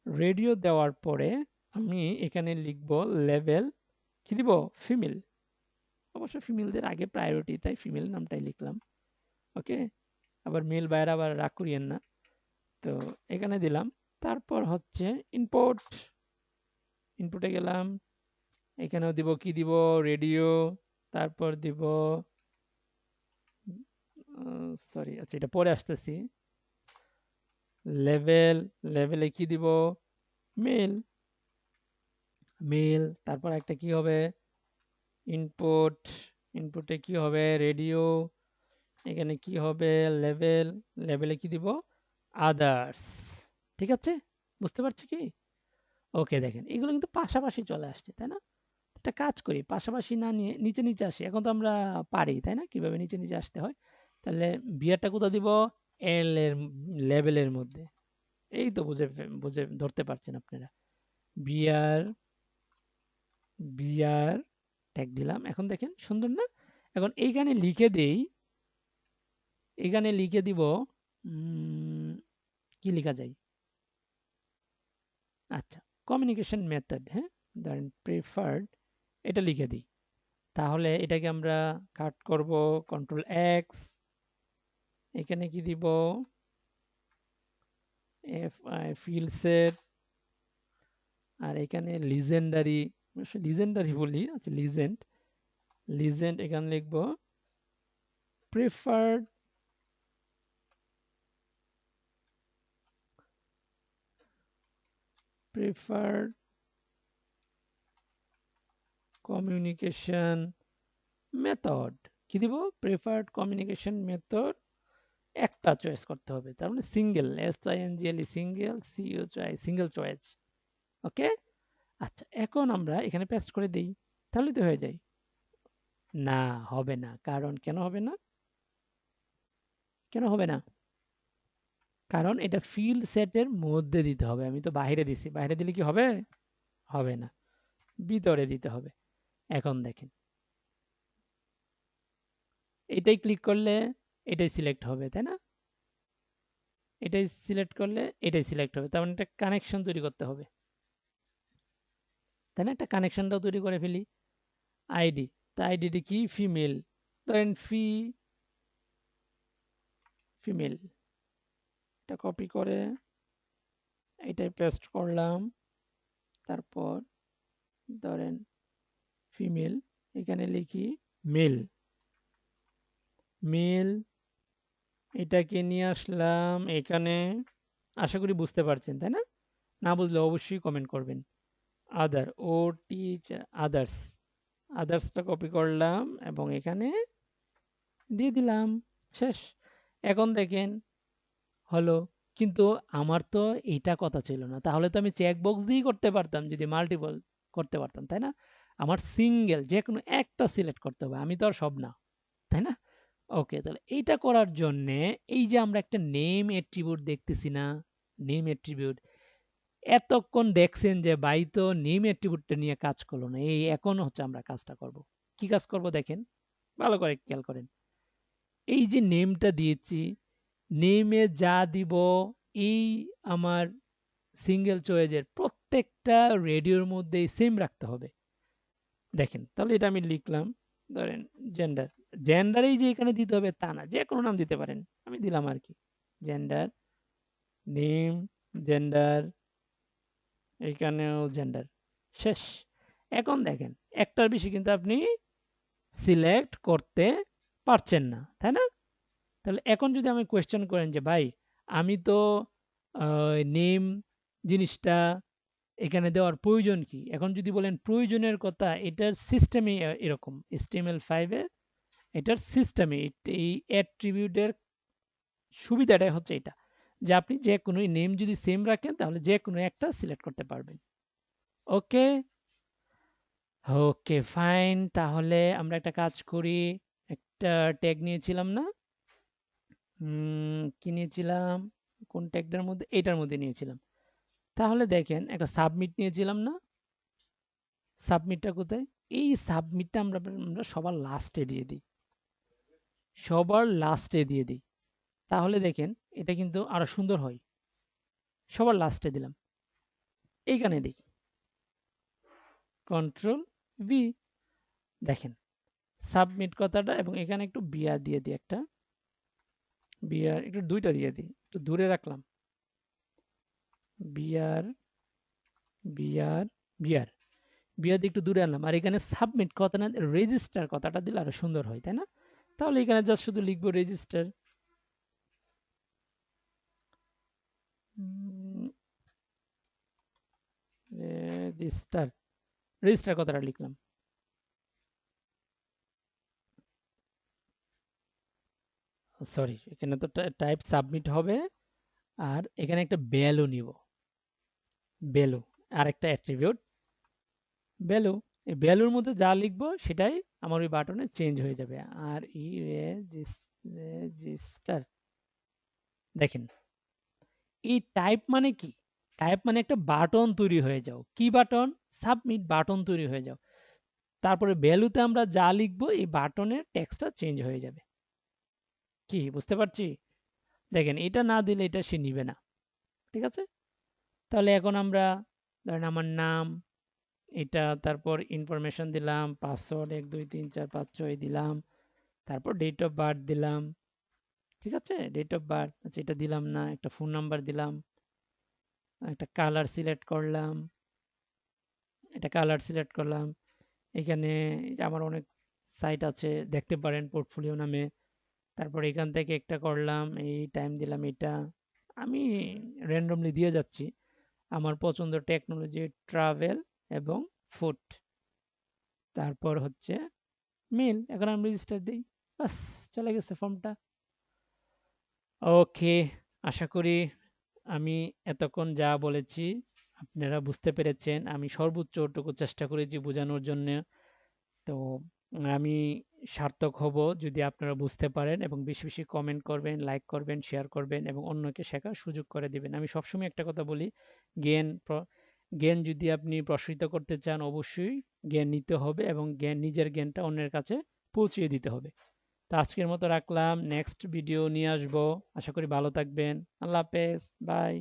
রেডিও দেওয়ার পরে আমি এখানে লিখব লেভেল, কি দিব, ফিমেল। অবশ্য ফিমেলদের আগে প্রায়োরিটি, তাই ফিমেল নামটাই লিখলাম। ওকে, আবার মেল বাইরে আবার রাগ করিয়েন না। তো এখানে দিলাম, তারপর হচ্ছে ইনপুট, ইনপুটে গেলাম, এখানেও দিব, কি দিব, রেডিও, তারপর দিব, সরি আচ্ছা এটা পরে আসতেছি, লেভেল, লেভেলে কি দিব, মেল, মেল, তারপর একটা কি হবে, ইনপুট, ইনপুটে কি হবে, রেডিও, এখানে কি হবে, লেভেল, লেভেলে কি দিব, আদার্স। ঠিক আছে, বুঝতে পারছি কি? ওকে, দেখেন এগুলো কিন্তু পাশাপাশি চলে আসছে, তাই না? একটা কাজ করি, পাশাপাশি না নিয়ে নিচে নিচে আসি, এখন তো আমরা পারি, তাই না, কিভাবে নিচে নিচে আসতে হয়। তাহলে বিয়ারটা কোথায় দিব, এল এর লেভেলের মধ্যে। এই তো বুঝে বুঝে ধরতে পারছেন আপনারা, বিয়ার, বিয়ার ট্যাগ দিলাম। এখন দেখেন সুন্দর না? এখন এইখানে লিখে দেই, এখানে লিখে দিব, কি লেখা যায়, আচ্ছা কমিউনিকেশন মেথড, হ্যাঁ, ধরেন প্রেফার্ড, এটা লিখে দিই। তাহলে এটাকে আমরা কাট করব, কন্ট্রোল এক্স, এখানে কি দিব, ফিল্ড সেট, আর এখানে লিজেন্ডারি, লিজেন্ডারি বলি, আচ্ছা লিজেন্ড, লিজেন্ড এখানে লিখবো প্রেফার্ড, প্রেফার্ড কমিউনিকেশন মেথড, কি দিব, প্রেফার্ড কমিউনিকেশন মেথড, একটা চয়েস করতে হবে, তার মানে single, SINGLE single, COI single choice. Okay, আচ্ছা এখন আমরা এখানে পেস্ট করে দেই, তাহলে তো হয়ে যায়। না, হবে না, কারণ কেন হবে না, কেন হবে না, কারণ এটা ফিল্ড সেটের মধ্যে দিতে হবে, আমি তো বাইরে দিছি, বাইরে দিলে কি হবে, হবে না, ভিতরে দিতে হবে। এখন দেখেন এটাই ক্লিক করলে এটাই সিলেক্ট হবে, তাই না? এটাই সিলেক্ট করলে এটাই সিলেক্ট হবে, তার মানে একটা কানেকশন তৈরি করতে হবে, তাই না? একটা কানেকশনটাও তৈরি করে ফেলি। আইডি, তা আইডিটি কি, ফিমেল, ধরেন ফিমেল, এটা কপি করে এটাই পেস্ট করলাম, তারপর ধরেন ফিমেল, এখানে লিখি মেল, মেল, এটাকে নিয়ে আসলাম এখানে। আশা করি বুঝতে পারছেন, তাই না? না বুঝলে অবশ্যই কমেন্ট করবেন। আদার, ও টিচার, আদার্স, আদার্সটা কপি করলাম এবং এখানে দিয়ে দিলাম। শেষ। এখন দেখেন হলো, কিন্তু আমার তো এইটা কথা ছিল না, তাহলে তো আমি চেক বক্স দিয়েই করতে পারতাম যদি মাল্টিপল করতে পারতাম, তাই না? আমার সিঙ্গেল যে কোনো একটা সিলেক্ট করতে হবে, আমি তো আর সব না, তাই না? ওকে, তাহলে এইটা করার জন্য এই যে আমরা একটা নেম অ্যাট্রিবিউট দেখতেছি না, নেম অ্যাট্রিবিউট, এতক্ষণ দেখছেন যে ভাই তো নেম অ্যাট্রিবিউটটা নিয়ে কাজ করলো না, এই এখন হচ্ছে আমরা কাজটা করব। কি কাজ করব দেখেন, ভালো করে খেয়াল করেন। এই যে নেমটা দিয়েছি, নেমে যা দিব, এই আমার সিঙ্গেল চয়েজের প্রত্যেকটা রেডিওর মধ্যেই সেম রাখতে হবে। দেখেন, তাহলে এটা আমি লিখলাম, ধরেন জেন্ডার। জেন্ডারেই যে এখানে দিতে হবে তা না, যে কোনো নাম দিতে পারেন, আমি দিলাম আর কি, জেন্ডার, নেম, জেন্ডার, এইখানেও জেন্ডার। শেষ। এখন দেখেন, একটার বেশি কিন্তু আপনি সিলেক্ট করতে পারছেন না, তাই না? তাহলে এখন যদি আমি কোয়েশ্চেন করেন যে ভাই আমি তো নেম জিনিসটা এখানে দেওয়ার প্রয়োজন কি, এখন যদি বলেন প্রয়োজনের কথা, এটার সিস্টেমে এরকম HTML5 এ এটার সিস্টেমে এই অ্যাট্রিবিউটের সুবিধাটাই হচ্ছে এটা, যে আপনি যে কোনো নেম যদি সেম রাখেন তাহলে যে কোনো একটা সিলেক্ট করতে পারবেন। ওকে, ওকে ফাইন। তাহলে আমরা একটা কাজ করি, একটা ট্যাগ নিয়েছিলাম না, কি নিয়েছিলাম, কোন ট্যাগটার মধ্যে, এটার মধ্যে নিয়েছিলাম। তাহলে দেখেন একটা সাবমিট নিয়েছিলাম না, সাবমিটটা কোথায়, এই সাবমিটটা আমরা আমরা সবার লাস্টে দিয়ে দিই, সবার লাস্টে দিয়ে দিই। তাহলে দেখেন এটা কিন্তু আরো সুন্দর হয়। সবার লাস্টে দিলাম, এইখানে দিই কন্ট্রোল ভি, দেখেন সাবমিট কথাটা, এবং এখানে একটু বিআর দিয়ে দিই, একটা বিআর, একটু দুইটা দিয়ে দিই, একটু দূরে রাখলাম, বিআর, বিআর, বিআর, বিআর দিয়ে একটু দূরে আনলাম, আর এখানে সাবমিট কথা না, রেজিস্টার কথাটা দিলে আরো সুন্দর হয়, তাই না? তাহলে এখানে জাস্ট শুধু লিখবো রেজিস্টার, রেজিস্টার, রেজিস্টার কথাটা লিখলাম। সরি, এখানে তো টাইপ সাবমিট হবে, আর এখানে একটা ভ্যালু নিব, ভ্যালু, আর একটা অ্যাট্রিবিউট ভ্যালু, এই ভ্যালুর মধ্যে যা লিখবো সেটাই আমার ওই বাটনে চেঞ্জ হয়ে যাবে। আর ই রেজিস্টার, দেখেন এই টাইপ মানে কি, টাইপ মানে একটা বাটন তৈরি হয়ে যাও, কি বাটন, সাবমিট বাটন তৈরি হয়ে যাও, তারপরে ভ্যালুতে আমরা যা লিখবো এই বাটনের টেক্সটটা চেঞ্জ হয়ে যাবে। কি বুঝতে পারছি? দেখেন এটা না দিলে এটা সে নিবে না, ঠিক আছে? তাহলে এখন আমরা ধরেন আমার নাম, এটা, তারপর ইনফরমেশন দিলাম, পাসওয়ার্ড 1 2 3 4 5 6 দিলাম, তারপর ডেট অফ বার্থ দিলাম, ঠিক আছে? ডেট অফ বার্থ, আচ্ছা এটা দিলাম না, একটা ফোন নাম্বার দিলাম, একটা কালার সিলেক্ট করলাম, এটা কালার সিলেক্ট করলাম। এখানে এই যে আমার অনেক সাইট আছে, দেখতে পারেন পোর্টফোলিও নামে। তারপর এখান থেকে একটা করলাম, এই টাইম দিলাম, এটা আমি র্যান্ডমলি দিয়ে যাচ্ছি, আমার পছন্দ টেকনোলজি, ট্রাভেল এবং ফুড, তারপর হচ্ছে মেল। এখন আমি রেজিস্টার দিই, বাস চলে গেছে ফর্মটা। ওকে, আশা করি আমি এতক্ষণ যা বলেছি আপনারা বুঝতে পেরেছেন, আমি সর্বোচ্চটুকু চেষ্টা করেছি বোঝানোর জন্য। তো আমি সার্থক হব যদি আপনারা বুঝতে পারেন, এবং বেশি বেশি কমেন্ট করবেন, লাইক করবেন, শেয়ার করবেন, এবং অন্যকে শেখার সুযোগ করে দিবেন। আমি সবসময় একটা কথা বলি, জ্ঞান জ্ঞান যদি আপনি প্রসারিত করতে চান, অবশ্যই জ্ঞান নিতে হবে, এবং জ্ঞান, নিজের জ্ঞানটা অন্যের কাছে পৌঁছিয়ে দিতে হবে। তো আজকের মতো রাখলাম, নেক্সট ভিডিও নিয়ে আসবো। আশা করি ভালো থাকবেন। আল্লাহ হাফেজ, বাই।